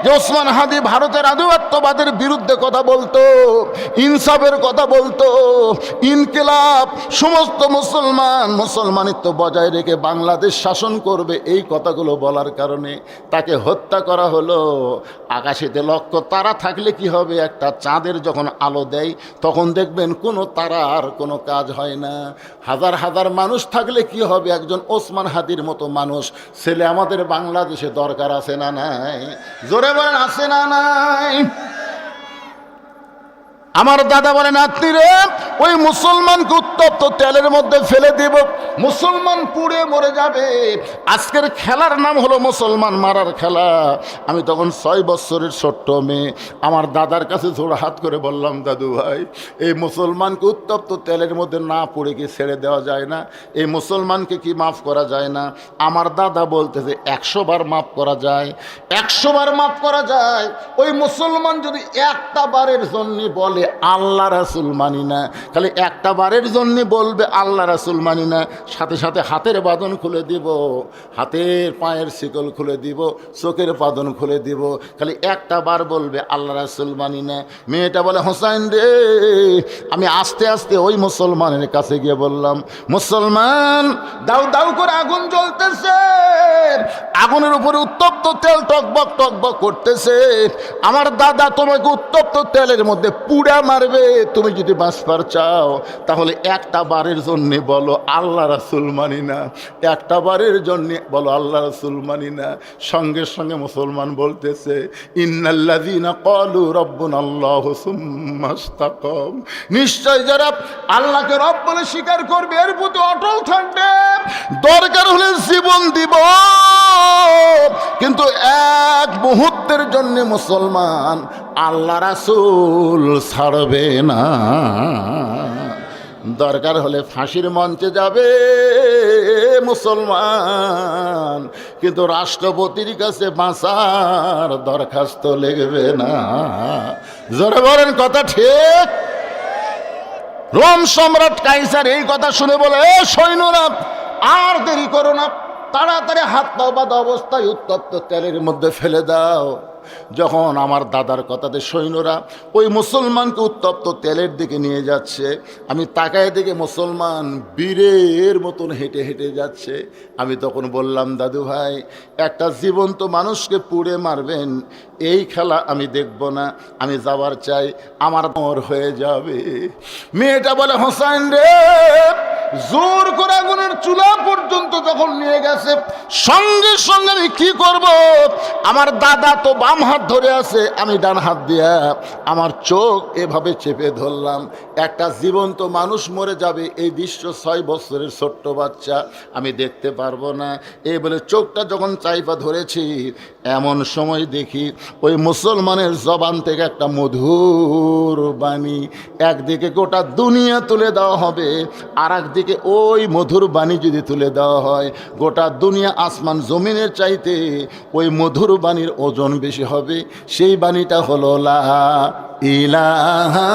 যে ওসমান হাদি ভারতের আধিপত্যবাদের বিরুদ্ধে কথা বলতো, ইনসাফের কথা বলতো, ইনকিলাব, সমস্ত মুসলমানিত্ব বজায় রেখে বাংলাদেশ শাসন করবে, এই কথাগুলো বলার কারণে তাকে হত্যা করা হলো। আকাশেতে লক্ষ তারা থাকলে কি হবে, একটা চাঁদের যখন আলো দেয় তখন দেখবেন কোনো তারার কোনো কাজ হয় না। হাজার হাজার মানুষ থাকলে কি হবে, একজন ওসমান হাদির মতো মানুষ ছেলে আমাদের বাংলাদেশে দরকার আছে না নাই? জোরে বলেন আছে না নাই? আমার দাদা বলেন, নাতনি রে, ওই মুসলমানকে উত্তপ্ত তেলের মধ্যে ফেলে দিব, মুসলমান পুড়ে মরে যাবে। আজকের খেলার নাম হলো মুসলমান মারার খেলা। আমি তখন 6 বছরের ছোট্ট মেয়ে, আমার দাদার কাছে জোড় হাত করে বললাম, দাদু ভাই, এই মুসলমানকে উত্তপ্ত তেলের মধ্যে না পুড়ে কি ছেড়ে দেওয়া যায় না? এই মুসলমানকে কি মাফ করা যায় না? আমার দাদা বলতেছে 100 বার মাফ করা যায়, 100 বার মাফ করা যায়। ওই মুসলমান যদি একটা বারের জন্য বলে আল্লাহ রাসূল মানি না, খালি একটা বারের জন্য বলবে আল্লাহ রাসূল মানি না, সাথে সাথে হাতের বাঁধন খুলে দিব, হাতের পায়ের শিকল খুলে দিব, চোখের বাঁধন খুলে দিব, খালি একটা বার বলবে আল্লাহ রাসূল মানি না। মেয়েটা বলে, হোসাইন রে, আমি আস্তে আস্তে ওই মুসলমানের কাছে গিয়ে বললাম, মুসলমান, দাউ দাউ করে আগুন জ্বলতেছে, আগুনের উপরে উত্তপ্ত তেল টকবক টকবক করতেছে, আমার দাদা তোমাকে উত্তপ্ত তেলের মধ্যে পুড়ে মারবে। তুমি যদি বাঁচবার চাও তাহলে একটা বারের জন্য বলো আল্লাহ রাসূল মানি না, একটা বারের জন্য বলো আল্লাহ রাসূল মানি না। সঙ্গে সঙ্গে মুসলমান বলতেছে, ইন্নাল্লাযীনা ক্বালু রাব্বুনাল্লাহু সুম্মা ইসতাকাম, নিশ্চয় যারা আল্লাহকে রব বলে স্বীকার করবে, এর প্রতি অটল থাকবে, দরকার হলে জীবন দিব, কিন্তু এক মুহূর্তের জন্য মুসলমান আল্লাহ রাসূল ছাড়বে না। দরকার হলে ফাঁসির মঞ্চে যাবে মুসলমান, কিন্তু রাষ্ট্রপতির কাছে বাঁচার দরখাস্ত লিখবে না। জোরে বলেন কথা ঠিক? রোম সম্রাট কাইসার এই কথা শুনে বলে, এ সৈন্যরা, আর দেরি করো না, তাড়াতাড়ি হাত পা বাঁধা অবস্থায় উত্তপ্ত তেলের মধ্যে ফেলে দাও। যখন আমার দাদার কথাতে সৈন্যরা ওই মুসলমানকে উত্তপ্ত তেলের দিকে নিয়ে যাচ্ছে, আমি তাকায় দেখে মুসলমান বীরের মতন হেঁটে হেঁটে যাচ্ছে। আমি তখন বললাম, দাদু ভাই, একটা জীবন্ত মানুষকে পুড়ে মারবেন, এই খেলা আমি দেখব না, আমি যাবার চাই, আমার মর হয়ে যাবে। মেয়েটা বলে, হোসাইন রে, জোর করে আগুনের চুলা পর্যন্ত যখন নিয়ে গেছে, সঙ্গে সঙ্গে আমি কি করব? আমার দাদা তো বাম হাত ধরে আছে, আমি ডান হাত দিয়া আমার চোখ এভাবে চেপে ধরলাম। একটা জীবন্ত মানুষ মরে যাবে, এই দৃশ্য 6 বছরের ছোট্ট বাচ্চা আমি দেখতে পারবো না। এই বলে চোখটা যখন চাইপা ধরেছি, এমন সময় দেখি ওই মুসলমানের জবান থেকে একটা মধুর বাণী, একদিকে গোটা দুনিয়া তুলে দেওয়া হবে, আর একদিকে ওই মধুর বাণী যদি তুলে দেওয়া হয়, গোটা দুনিয়া আসমান জমিনের চাইতে ওই মধুর বাণীর ওজন বেশি হবে। সেই বাণীটা হলো লা ইলাহা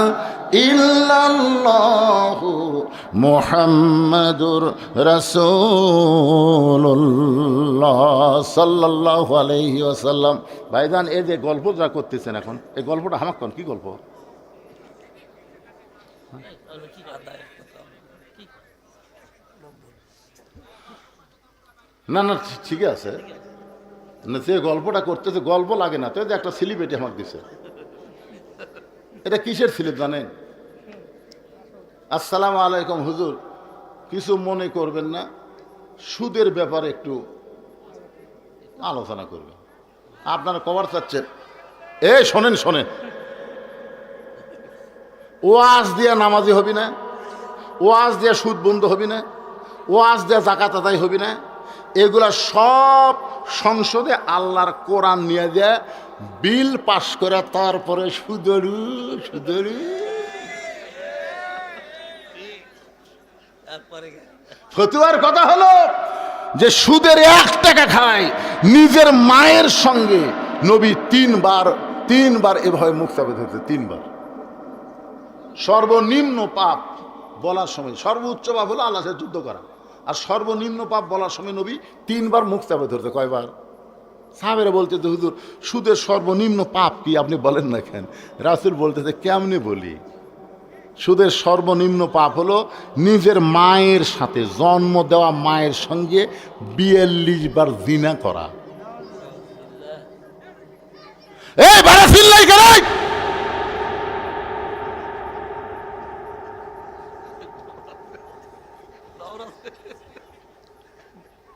ইল্লাল্লাহু মুহাম্মাদুর রাসূলুল্লাহ সাল্লাল্লাহু আলাইহি ওয়াসাল্লাম। ভাইজান, এই যে গল্প যা করতেছেন এখন, এই গল্পটা আমার কোন কি গল্প? না না, ঠিকই আছে না, যে গল্পটা করতেছে গল্প লাগে না তো, যে একটা স্লিপ এটি আমাকে দিছে। এটা কিসের স্লিপ জানেন? আসসালামু আলাইকুম হুজুর, কিছু মনে করবেন না, সুদের ব্যাপারে একটু আলোচনা করবেন। আপনারা কভার চাচ্ছেন? শোনেন শোনেন, ওয়াজ দিয়া নামাজি হবি না, ওয়াজ দিয়া সুদ বন্ধ হবি না, ওয়াজ দিয়া জাকাত আদায় হবি না, এগুলা সব সংসদে আল্লাহর কোরআন নিয়ে দেয়, বিল পাশ করে তারপরে সুদরু সুদরু। ফতুয়ার কথা হলো যে সুদের 1 টাকা খায়, নিজের মায়ের সঙ্গে নবী তিনবার এভাবে মুখ চাপে ধরছে, 3 বার। সর্বনিম্ন পাপ বলার সময়, সর্বোচ্চ পাপ হলো আল্লাহর সাথে যুদ্ধ করা, আর সর্বনিম্ন পাপ বলার সময় নবী 3 বার মুখ চাপে ধরছে। কয়বার? সাহাবেরা বলতেছে হুজুর সুদের সর্বনিম্ন পাপ কি আপনি বলেন না কেন? রাসূল বলতেছে কেমনে বলি, সুদের সর্বনিম্ন পাপ হলো নিজের মায়ের সাথে, জন্ম দেওয়া মায়ের সঙ্গে ৪২ বার জিনা করা। এই বাড়া চিল্লাই কেন?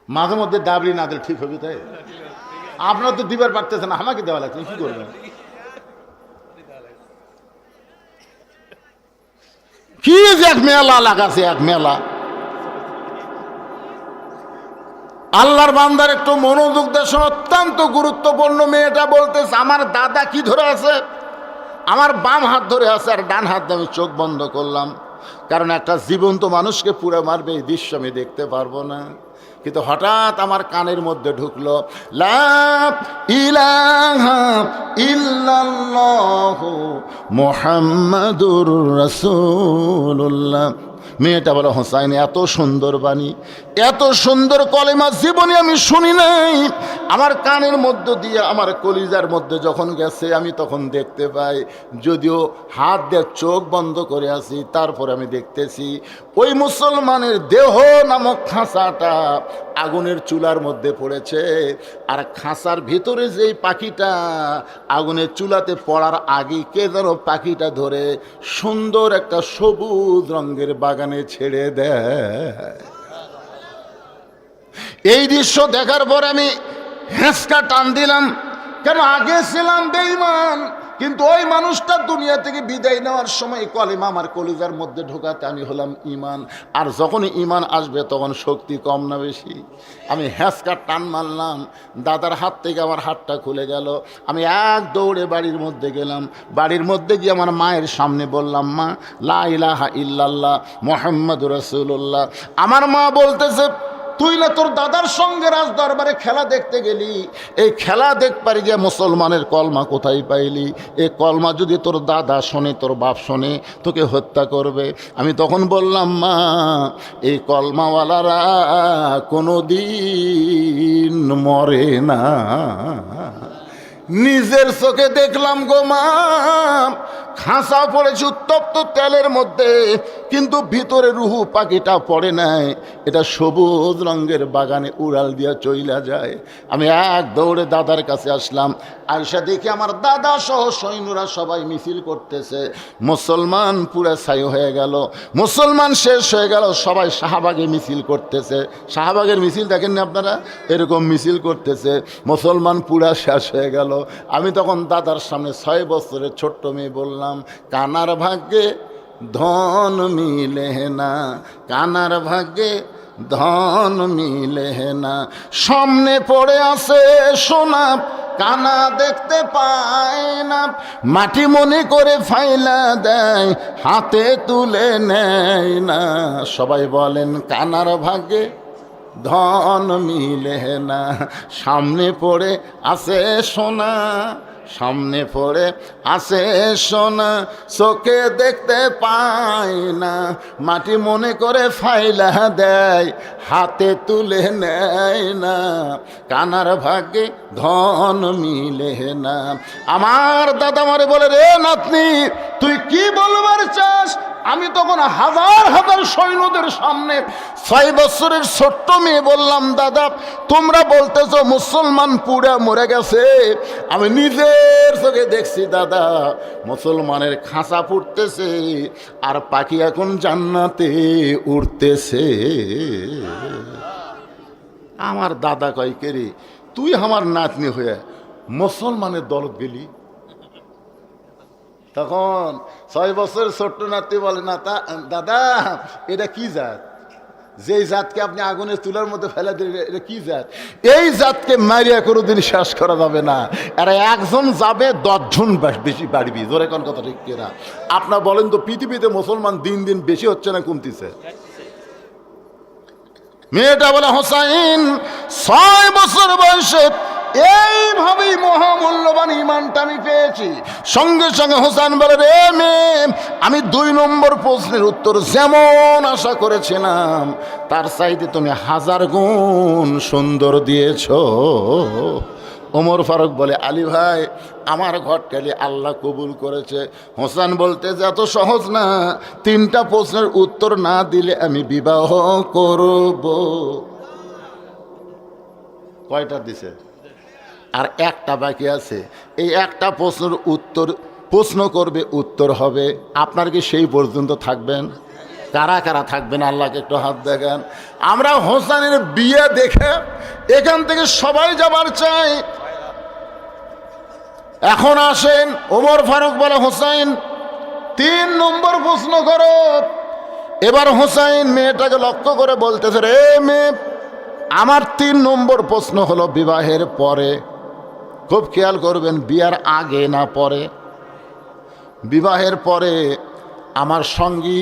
মাঝে মধ্যে ডাবলি না দিলে ঠিক হবে, তাই আপনার তো দিবার পারতেছে না, আমাকে দেওয়া লাগছে, কি করবেন? কি যে এক মেলা লাগাছে, এক মেলা। আল্লাহর বান্দার একটু মনোযোগ দেন, অত্যন্ত গুরুত্বপূর্ণ। মেয়েটা বলতেছে আমার দাদা কি ধরে আছে? আমার বাম হাত ধরে আছে আর ডান হাত দিয়ে আমি চোখ বন্ধ করলাম, কারণ একটা জীবন্ত মানুষকে পুরো মারবে এই দৃশ্য আমি দেখতে পারবো না। কিন্তু হঠাৎ আমার কানের মধ্যে ঢুকলো লা ইলাহা ইল্লাল্লাহু মুহাম্মাদুর রাসূলুল্লাহ। মেয়েটা বলে হোসাইন এত সুন্দর বাণী, এত সুন্দর কলেমা জীবনে আমি শুনি নাই। আমার কানের মধ্য দিয়ে আমার কলিজার মধ্যে যখন গেছে আমি তখন দেখতে পাই, যদিও হাত দিয়ে চোখ বন্ধ করে আছি, তারপরে আমি দেখতেছি ওই মুসলমানের দেহ নামক খাঁচাটা আগুনের চুলার মধ্যে পড়েছে, আর খাঁচার ভিতরে যেই পাখিটা আগুনের চুলাতে পড়ার আগে কে যেন পাখিটা ধরে সুন্দর একটা সবুজ রঙের বাগানে ছেড়ে দেয়। এই দৃশ্য দেখার পর আমি হেঁচকা টান দিলাম, কেন আগে ছিলাম বেঈমান, কিন্তু ওই মানুষটা দুনিয়া থেকে বিদায় নেওয়ার সময় কলেমা আমার কলিজার মধ্যে ঢোকাতে আমি হলাম ঈমান। আর যখন ঈমান আসবে তখন শক্তি কম না বেশি? আমি হেঁচকা টান মারলাম, দাদার হাত থেকে আমার হাতটা খুলে গেল। আমি এক দৌড়ে বাড়ির মধ্যে গেলাম, বাড়ির মধ্যে গিয়ে আমার মায়ের সামনে বললাম মা লা ইলাহা ইল্লাল্লাহ মুহাম্মাদুর রাসূলুল্লাহ। আমার মা বলতেছে তুই না তোর দাদার সঙ্গে রাজ দরবারে খেলা দেখতে গেলি, এই খেলা দেখবার গিয়ে মুসলমানের কলমা কোথায় পাইলি? এই কলমা যদি তোর দাদা শোনে, তোর বাপ শোনে, তোকে হত্যা করবে। আমি তখন বললাম মা এই কলমাওয়ালারা কোনো দিন মরে না, নিজের চোখে দেখলাম গো মা। খাঁচা পড়েছে উত্তপ্ত তেলের মধ্যে, কিন্তু ভিতরে রুহু পাখিটা পড়ে নাই, এটা সবুজ রঙের বাগানে উড়াল দিয়া চইলা যায়। আমি এক দৌড়ে দাদার কাছে আসলাম, আয়সা দেখি আমার দাদা সহ সৈন্যরা সবাই মিছিল করতেছে। মুসলমান পুরা ছাই হয়ে গেল, মুসলমান শেষ হয়ে গেল, সবাই শাহবাগে মিছিল করতেছে। শাহবাগের মিছিল দেখেন না আপনারা? এরকম মিছিল করতেছে, মুসলমান পুরা শেষ হয়ে গেল। আমি তখন দাদার সামনে 6 বছরের ছোট্ট মেয়ে বললাম কানার ভাগ্যে ধন মিলে না, কানার ভাগ্যে ধন মিলে না, সামনে পড়ে আছে সোনা কানা দেখতে পায় না, মাটি মনে করে ফাইলা দেয় হাতে তুলে নেয় না। সবাই বলেন কানার ভাগ্যে ধন মিলে না, সামনে পড়ে আছে সোনা, সামনে পড়ে আছে সোনা, চোখে দেখতে পায় না, মাটি মনে করে ফাইলা দেয় হাতে তুলে নেয় না, কানার ভাগ্যে ধন মিলে না। আমার দাদা আমারে বলে রে নাতনি তুই কি বলবার চাস? আমি তখন হাজার হাজার সৈন্যদের সামনে 6 বছরের ছোট্ট মেয়ে বললাম দাদা তোমরা বলতেছো মুসলমান পুরা মরে গেছে, আমি নিজের চোখে দেখছি দাদা মুসলমানের খাঁচা ফুটতেছে আর পাখি এখন জান্নাতে উড়তেছে। আমার দাদা কয় কে রে তুই আমার নাতনি হয়ে মুসলমানের দলত গেলি? তখন 6 বছরের ছোট্ট নাতি বলে না দাদা এটা কি জাত? যেই জাতকে আপনি আগুনের চুলার মধ্যে ফেলে দিলেন এটা কি জাত? এই জাতকে মারিয়া কোনোদিন শেষ করা যাবে না, এরা একজন যাবে 10 জন বেশি বাড়বি। জোরে কোন কথা ঠিক কিনা? আপনার বলেন তো পৃথিবীতে মুসলমান দিন দিন বেশি হচ্ছে না কমতিছে? মেয়েটা বলে হোসাইন 6 বছর বয়সে এইভাবেই মহামূল্যবান ইমানটা আমি পেয়েছি। সঙ্গে সঙ্গে হোসেন বলে রে মেয়ে আমি 2 নম্বর প্রশ্নের উত্তর যেমন আশা করেছিলাম তার চাইতে তুমি 1000 গুণ সুন্দর দিয়েছ। ওমর ফারুক বলে, আলী ভাই আমার ঘটকালি আল্লাহ কবুল করেছে। হোসেন বলতে যে এত সহজ না, 3টা প্রশ্নের উত্তর না দিলে আমি বিবাহ করব। কয়টা দিছে? আর একটা বাকি আছে। এই একটা প্রশ্নের উত্তর প্রশ্ন করবে, উত্তর হবে। আপনার কি সেই পর্যন্ত থাকবেন? কারা কারা থাকবেন আল্লাহকে একটু হাত দেখান। আমরা হোসেনের বিয়ে দেখে এখান থেকে সবাই যাবার চাই। এখন আসেন, ওমর ফারুক বলে, হোসেন 3 নম্বর প্রশ্ন করো। এবার হোসেন মেয়েটাকে লক্ষ্য করে বলতেছে, রে মেয়ে, আমার 3 নম্বর প্রশ্ন হলো বিবাহের পরে। খুব খেয়াল করবেন, বিয়ার আগে না পরে। বিবাহের পরে আমার সঙ্গী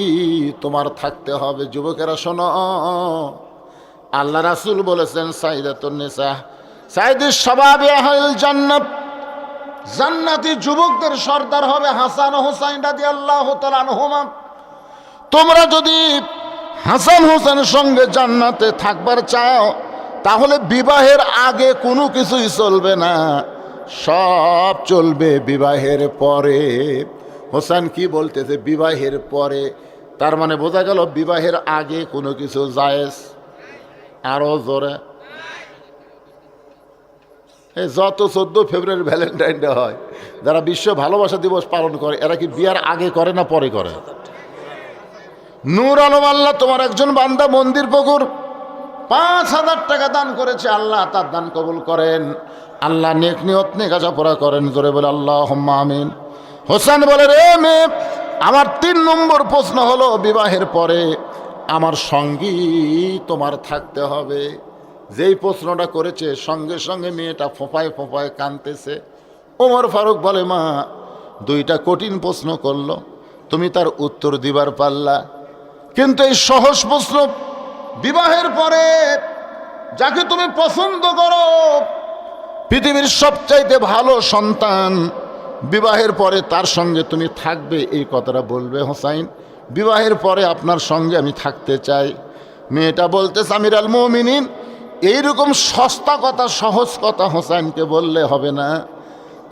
তোমার থাকতে হবে। যুবকেরা শোনো, আল্লাহ রাসূল বলেছেন, সাইদাতুন নিসা সাইদুস শাবাব আহল জান্নাত, জান্নাতি যুবকদের সর্দার হবে হাসান ও হুসাইন রাদিয়াল্লাহু তাআলা আনহুমা। তোমরা যদি হাসান হোসেনের সঙ্গে জান্নাতে থাকবার চাও, তাহলে বিবাহের আগে কোনো কিছুই চলবে না, সব চলবে বিবাহের পরে। হোসেন কি বলতেছে? বিবাহের পরে। তার মানে বোঝা গেল বিবাহের আগে কোনো কিছু জায়েজ। আরো জোরে, এই যত 14 ফেব্রুয়ারি ভ্যালেন্টাইন ডে হয়, যারা বিশ্ব ভালোবাসা দিবস পালন করে, এরা কি বিয়ার আগে করে না পরে করে? নূর আলম আল্লাহ তোমার একজন বান্দা মন্দির পুকুর 5,000 টাকা দান করেছে, আল্লাহ তার দান কবুল করেন। আল্লাহ নেক নিয়ত নেকাজা পড়া করেন। জোরে বলে আল্লাহুম্মা আমিন। হোসেন বলে, রে মেয়ে, আমার 3 নম্বর প্রশ্ন হলো বিবাহের পরে আমার সঙ্গী তোমার থাকতে হবে। যেই প্রশ্নটা করেছে সঙ্গে সঙ্গে মেয়েটা ফোঁপায় ফোঁপায় কাঁদতেছে। ওমর ফারুক বলে, মা 2টা কঠিন প্রশ্ন করলো, তুমি তার উত্তর দিবার পারলা, কিন্তু এই সহজ প্রশ্ন, বিবাহের পরে যাকে তুমি পছন্দ করো, পৃথিবীর সবচাইতে ভালো সন্তান, বিবাহের পরে তার সঙ্গে তুমি থাকবে, এই কথাটা বলবে হোসাইন। বিবাহের পরে আপনার সঙ্গে আমি থাকতে চাই। মেয়েটা বলতেছে, আমির আল মুমিনিন, এইরকম সস্তা কথা, সহজ কথা হোসাইনকে বললে হবে না।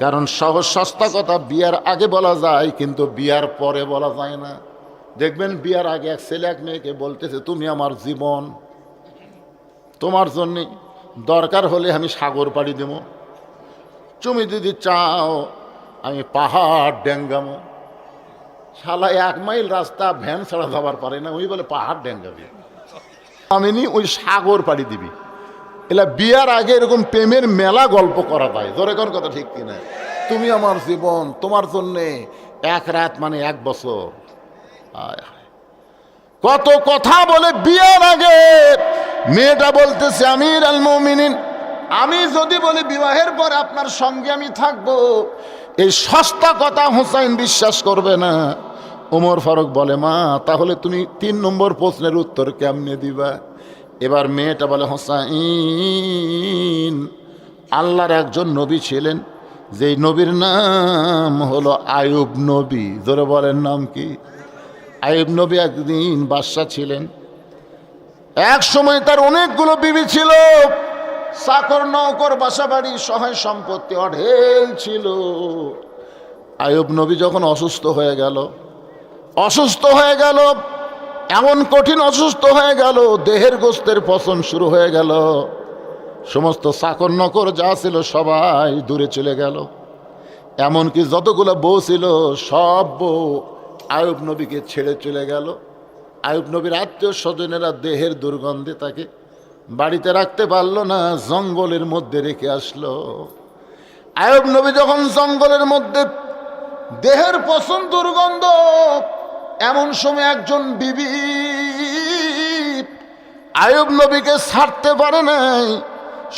কারণ সহজ সস্তা কথা বিয়ার আগে বলা যায়, কিন্তু বিয়ার পরে বলা যায় না। দেখবেন বিয়ার আগে এক ছেলে এক মেয়েকে বলতেছে, তুমি আমার জীবন, তোমার জন্যে দরকার হলে আমি সাগর পাড়ি দেব, তুমি যদি চাও আমি পাহাড় ডেঙ্গামো। শালা 1 মাইল রাস্তা ভ্যান ছাড়া যাবার পারে না, ওই বলে পাহাড় ডেঙ্গাবি, আমি নি ওই সাগর পাড়ি দিবি। এলা বিয়ার আগে এরকম প্রেমের মেলা গল্প করা যায়। ধরে কোন কথা ঠিক কিনা? তুমি আমার জীবন, তোমার জন্যে 1 রাত মানে 1 বছর। কত কথা বলে বিয়ার আগে। মেয়েটা বলতেছে, আমির আল মুমিনিন, আমি যদি বলি বিবাহের পর আপনার সঙ্গে আমি থাকবো, এই সস্তা কথা হোসাইন বিশ্বাস করবে না। ওমর ফারুক বলে, মা তাহলে তুমি 3 নম্বর প্রশ্নের উত্তর কেমনে দিবা? এবার মেয়েটা বলে, হোসাইন, আল্লাহর একজন নবী ছিলেন, যেই নবীর নাম হলো আয়ুব নবী। ধরে বলেন নাম কি? আয়ুব নবী একদিন বাদশা ছিলেন। এক সময় তার অনেকগুলো বিবি ছিল, চাকর নৌকর বাসা বাড়ি সহায় সম্পত্তি অঢেল ছিল। আয়ুব নবী যখন অসুস্থ হয়ে গেল, এমন কঠিন অসুস্থ হয়ে গেল, দেহের গোস্তের পচন শুরু হয়ে গেল। সমস্ত চাকর নকর যা ছিল সবাই দূরে চলে গেল। এমনকি যতগুলো বউ ছিল সব বউ আয়ুব নবীকে ছেড়ে চলে গেল। আয়ুব নবীর আত্মীয় স্বজনেরা দেহের দুর্গন্ধে তাকে বাড়িতে রাখতে পারলো না, জঙ্গলের মধ্যে রেখে আসলো। আয়ুব নবী যখন জঙ্গলের মধ্যে, দেহের পচন দুর্গন্ধ, এমন সময় একজন বিবি আয়ুব নবীকে ছাড়তে পারে নাই।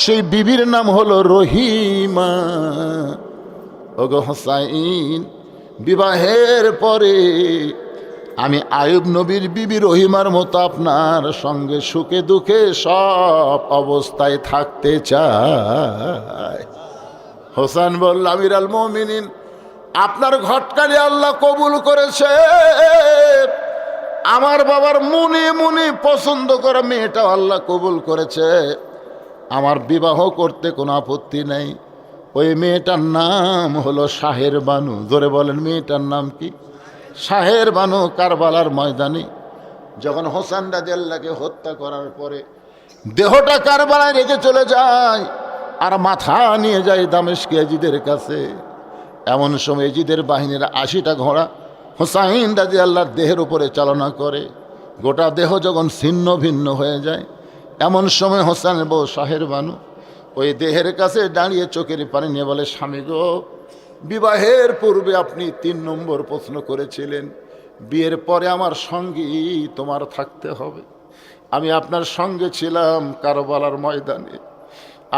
সেই বিবির নাম হলো রহিমা। ওগো হোসাইন, বিবাহের পরে আমি আয়ুব নবীর বিবি রহিমার মতো আপনার সঙ্গে সুখে দুঃখে সব অবস্থায় থাকতে চাই। হোসেন বলল, আমির আল মুমিনিন, আপনার ঘটকালি আল্লাহ কবুল করেছে। আমার বাবার মনে মনে পছন্দ করা মেয়েটাও আল্লাহ কবুল করেছে। আমার বিবাহ করতে কোনো আপত্তি নেই। ওই মেয়েটার নাম হলো শাহের বানু। জোরে বলেন, মেয়েটার নাম কি? শাহের বানু। কারবালার ময়দানে যখন হোসেন রাদিয়াল্লাহকে হত্যা করার পরে দেহটা কারবালায় রেখে চলে যায়, আর মাথা নিয়ে যায় দামেস্ক ইয়াজিদের কাছে। এমন সময় ইয়াজিদের বাহিনীর 80টা ঘোড়া হোসাইন রাদিয়াল্লাহর দেহের উপরে চালনা করে। গোটা দেহ যখন ছিন্ন ভিন্ন হয়ে যায়, এমন সময় হোসেনের বউ শাহের বানু ওই দেহের কাছে দাঁড়িয়ে চোখের পানি নিয়ে বলে, স্বামী গো, বিবাহের পূর্বে আপনি 3 নম্বর প্রশ্ন করেছিলেন, বিয়ের পরে আমার সঙ্গী তোমার থাকতে হবে। আমি আপনার সঙ্গে ছিলাম কারবালার ময়দানে,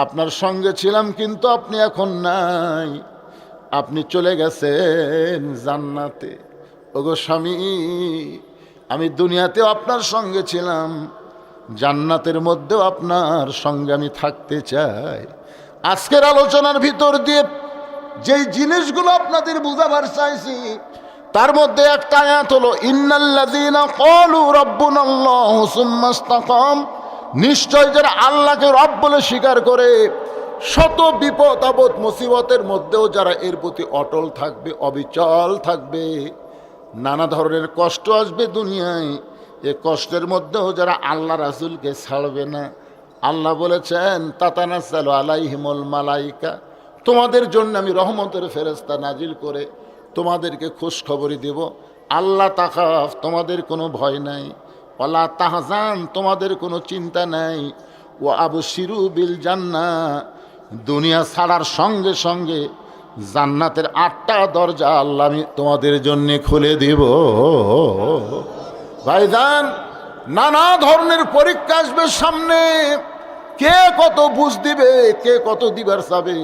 আপনার সঙ্গে ছিলাম, কিন্তু আপনি এখন নাই, আপনি চলে গেছেন জান্নাতে। ওগো স্বামী, আমি দুনিয়াতেও আপনার সঙ্গে ছিলাম, জান্নাতের মধ্যেও আপনার সঙ্গে আমি থাকতে চাই। আজকের আলোচনার ভিতর দিয়ে যেই জিনিসগুলো আপনাদের বুঝাবার চাইছি, তার মধ্যে একটা আয়াত হলো, ইন্নাল্লাযীনা ক্বালু রাব্বুনাল্লাহু সুম্মা ইসতাকাম, নিশ্চয় যারা আল্লাহকে রব বলে স্বীকার করে, শত বিপদ আপদ মুসিবতের মধ্যেও যারা এর প্রতি অটল থাকবে, অবিচল থাকবে, নানা ধরনের কষ্ট আসবে দুনিয়ায়, এ কষ্টের মধ্যেও যারা আল্লাহ রাসূলকে ছাড়বে না, আল্লাহ বলেছেন তাতানাজ্জালু আলাইহিমুল মালাইকা, তোমাদের জন্য আমি রহমতের ফেরেশতা নাজিল করে তোমাদেরকে খুশখবরি দেব। আল্লাহ তাখাফ, তোমাদের কোনো ভয় নাই, ওয়ালা তাহজান, তোমাদের কোনো চিন্তা নাই, ও আবশিরু বিল জান্নাহ, দুনিয়া ছাড়ার সঙ্গে সঙ্গে জান্নাতের 8টা দরজা আল্লাহ আমি তোমাদের জন্য খুলে দিব। ভাইজান, নানা ধরনের পরীক্ষা আসবে সামনে, কে কত বুঝ দিবে, কে কত দিবার চাবে,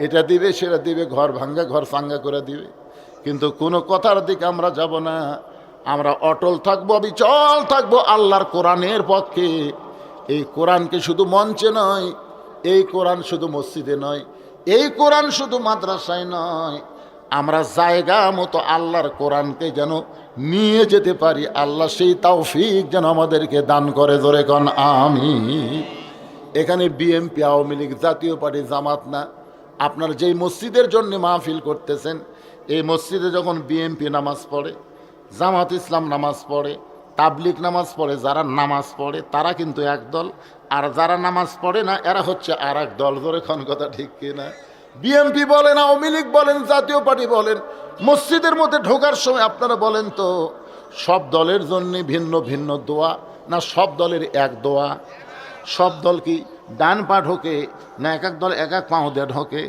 এটা দিবে সেটা দিবে, ঘর ভাঙ্গা ঘর সাঙ্গা করে দিবে, কিন্তু কোনো কথার দিকে আমরা যাব না। আমরা অটল থাকবো, অবিচল থাকবো আল্লাহর কোরআনের পক্ষে। এই কোরআনকে শুধু মঞ্চে নয়, এই কোরআন শুধু মসজিদে নয়, এই কোরআন শুধু মাদ্রাসায় নয়, আমরা জায়গা মতো আল্লাহর কোরআনকে যেন নিয়ে যেতে পারি। আল্লাহ সেই তৌফিক যেন আমাদেরকে দান করে। জোরে কোন আমিন। এখানে বিএনপি, আওয়ামী লীগ, জাতীয় পার্টি, জামাত না। আপনার যেই মসজিদের জন্য মাহফিল করতেছেন, এই মসজিদে যখন বিএনপি নামাজ পড়ে, জামাত ইসলাম নামাজ পড়ে, তাবলিগ নামাজ পড়ে, যারা নামাজ পড়ে তারা কিন্তু এক দল, আর যারা নামাজ পড়ে না এরা হচ্ছে আর এক দল। জোরে কোন কথা ঠিক কিনা? বিএনপি বলেন, আওয়ামী লীগ বলেন, জাতীয় পার্টি বলেন, মসজিদের মধ্যে ঢোকার সময় আপনারা বলেন তো সব দলের জন্য ভিন্ন ভিন্ন দোয়া, না সব দলের এক দোয়া? সব দল কি ডান পা ঢোকে, না এক এক দল এক এক পাও দিয়ে ঢোকে?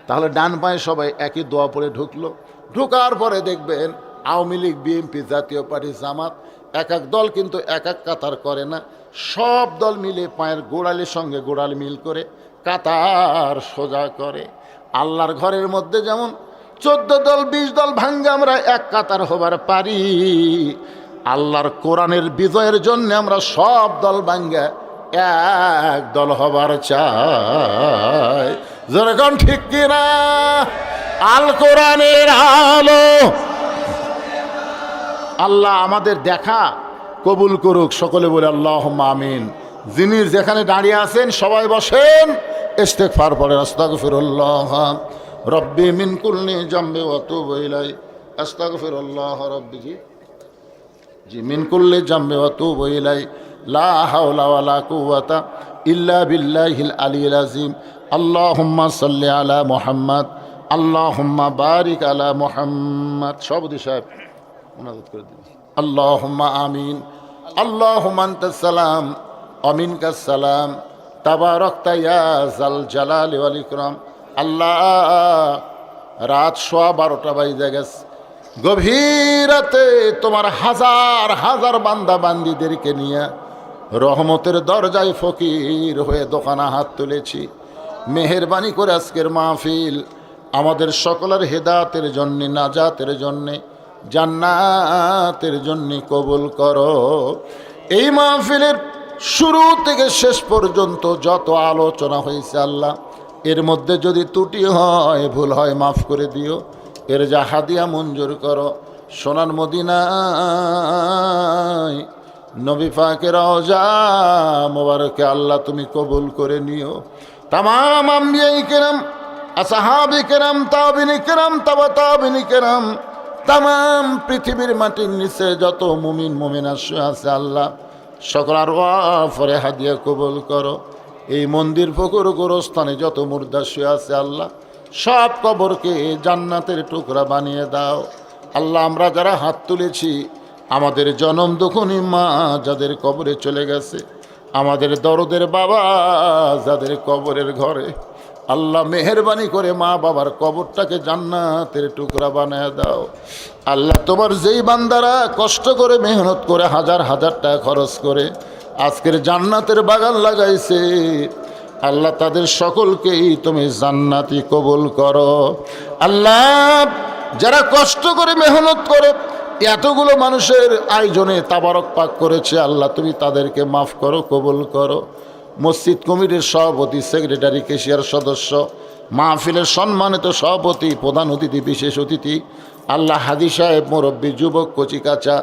তাহলে ডান পায়ে সবাই একই দোয়া পড়ে ঢুকলো, ঢোকার পরে দেখবেন আওয়ামী লীগ, বিএনপি, জাতীয় পার্টি, জামাত এক এক দল কিন্তু এক এক কাতার করে না, সব দল মিলে পায়ের গোড়ালির সঙ্গে গোড়াল মিল করে কাতার সোজা করে। আল্লাহর ঘরের মধ্যে যেমন 14 দল 20 দল ভাঙ্গে আমরা এক কাতার হবার পারি, আল্লাহর কোরআনের বিজয়ের জন্য আমরা সব দল ভাঙ্গে এক দল হবার চাই। যেরকম ঠিক কিনা? আল কোরআনের আলো আল্লাহ আমাদের দেখা কবুল করুক। সকলে বলে আল্লাহুম্মা আমিন। যিনি যেখানে দাঁড়িয়ে আছেন সবাই বসেন, ইস্তেগফার পড়েন। আস্তাগফিরুল্লাহ রব্বি মিন কুল্লি জামবি ওয়া আতুবু ইলাই। আস্তাগফিরুল্লাহ রব্বি জি মিন কুল্লি জামবি ওয়া আতুবু ইলাই। লা হাওলা ওয়ালা কুওয়াতা ইল্লা বিল্লাহিল আলিয়্যিল আযীম। আল্লাহুম্মা সাল্লি আলা মুহাম্মদ, আল্লাহুম্মা বারিক আলা মুহাম্মদ। সভাপতি সাহেব মুনাজাত করে দিন। আল্লাহুম্মা আমিন। আল্লাহুম্মা আনতাস সালাম ওয়া মিনকাস সালাম, তাবারাকতা ইয়া যাল জালালি ওয়াল ইকরাম। আল্লাহ, রাত 12:15 বাজে গেছে, গভীর রাতে তোমার হাজার হাজার বান্দা বান্দিদেরকে নিয়ে রহমতের দরজায় ফকির হয়ে দোকানে হাত তুলেছি। মেহেরবানি করে আজকের মাহফিল আমাদের সকলের হেদায়েতের জন্য, নাজাতের জন্য, জান্নাতের জন্য কবুল করো। এই মাহফিলের শুরু থেকে শেষ পর্যন্ত যত আলোচনা হয়েছে আল্লাহ, এর মধ্যে যদি ত্রুটি হয়, ভুল হয়, মাফ করে দিও। এর যা হাদিয়া মঞ্জুর করো। সোনার মদিনায় নবী পাকের রওজা মোবারকে আল্লাহ তুমি কবুল করে নিও। তামাম আম্বিয়া কিরাম আসহাবে কেরাম, তাবিনী কেরাম, তাবা তাবিনী কেরাম, তাম পৃথিবীর মাটির নিচে যত মুমিন মুমিনা শুয়ে আছে আল্লাহ সকল আর ফরে হাদিয়া কবুল করো। এই মন্দির পুকুর গোরস্থানে যত মুর্দা শুয়ে আছে আল্লাহ সব কবরকে জান্নাতের টুকরা বানিয়ে দাও। আল্লাহ আমরা যারা হাত তুলেছি, আমাদের জনম দুঃখনী মা যাদের কবরে চলে গেছে, আমাদের দরদের বাবা যাদের কবরের ঘরে, আল্লাহ মেহেরবানি করে মা বাবার কবরটাকে জান্নাতের টুকরা বানায় দাও। আল্লাহ তোমার যেই বান্দারা কষ্ট করে মেহনত করে হাজার হাজার টাকা খরচ করে আজকের জান্নাতের বাগান লাগাইছে, আল্লাহ তাদের সকলকেই তুমি জান্নাতি কবুল করো। আল্লাহ যারা কষ্ট করে মেহনত করে এতগুলো মানুষের আয়োজনে তাবারক পাক করেছে, আল্লাহ তুমি তাদেরকে মাফ করো, কবুল করো। মসজিদ কমিটির সভাপতি, সেক্রেটারি, কেশিয়ার সদস্য, মাহফিলের সম্মানিত সভাপতি, প্রধান অতিথি, বিশেষ অতিথি, আল্লাহ হাদি সাহেব, মুরব্বী, যুবক, কচিকাচা,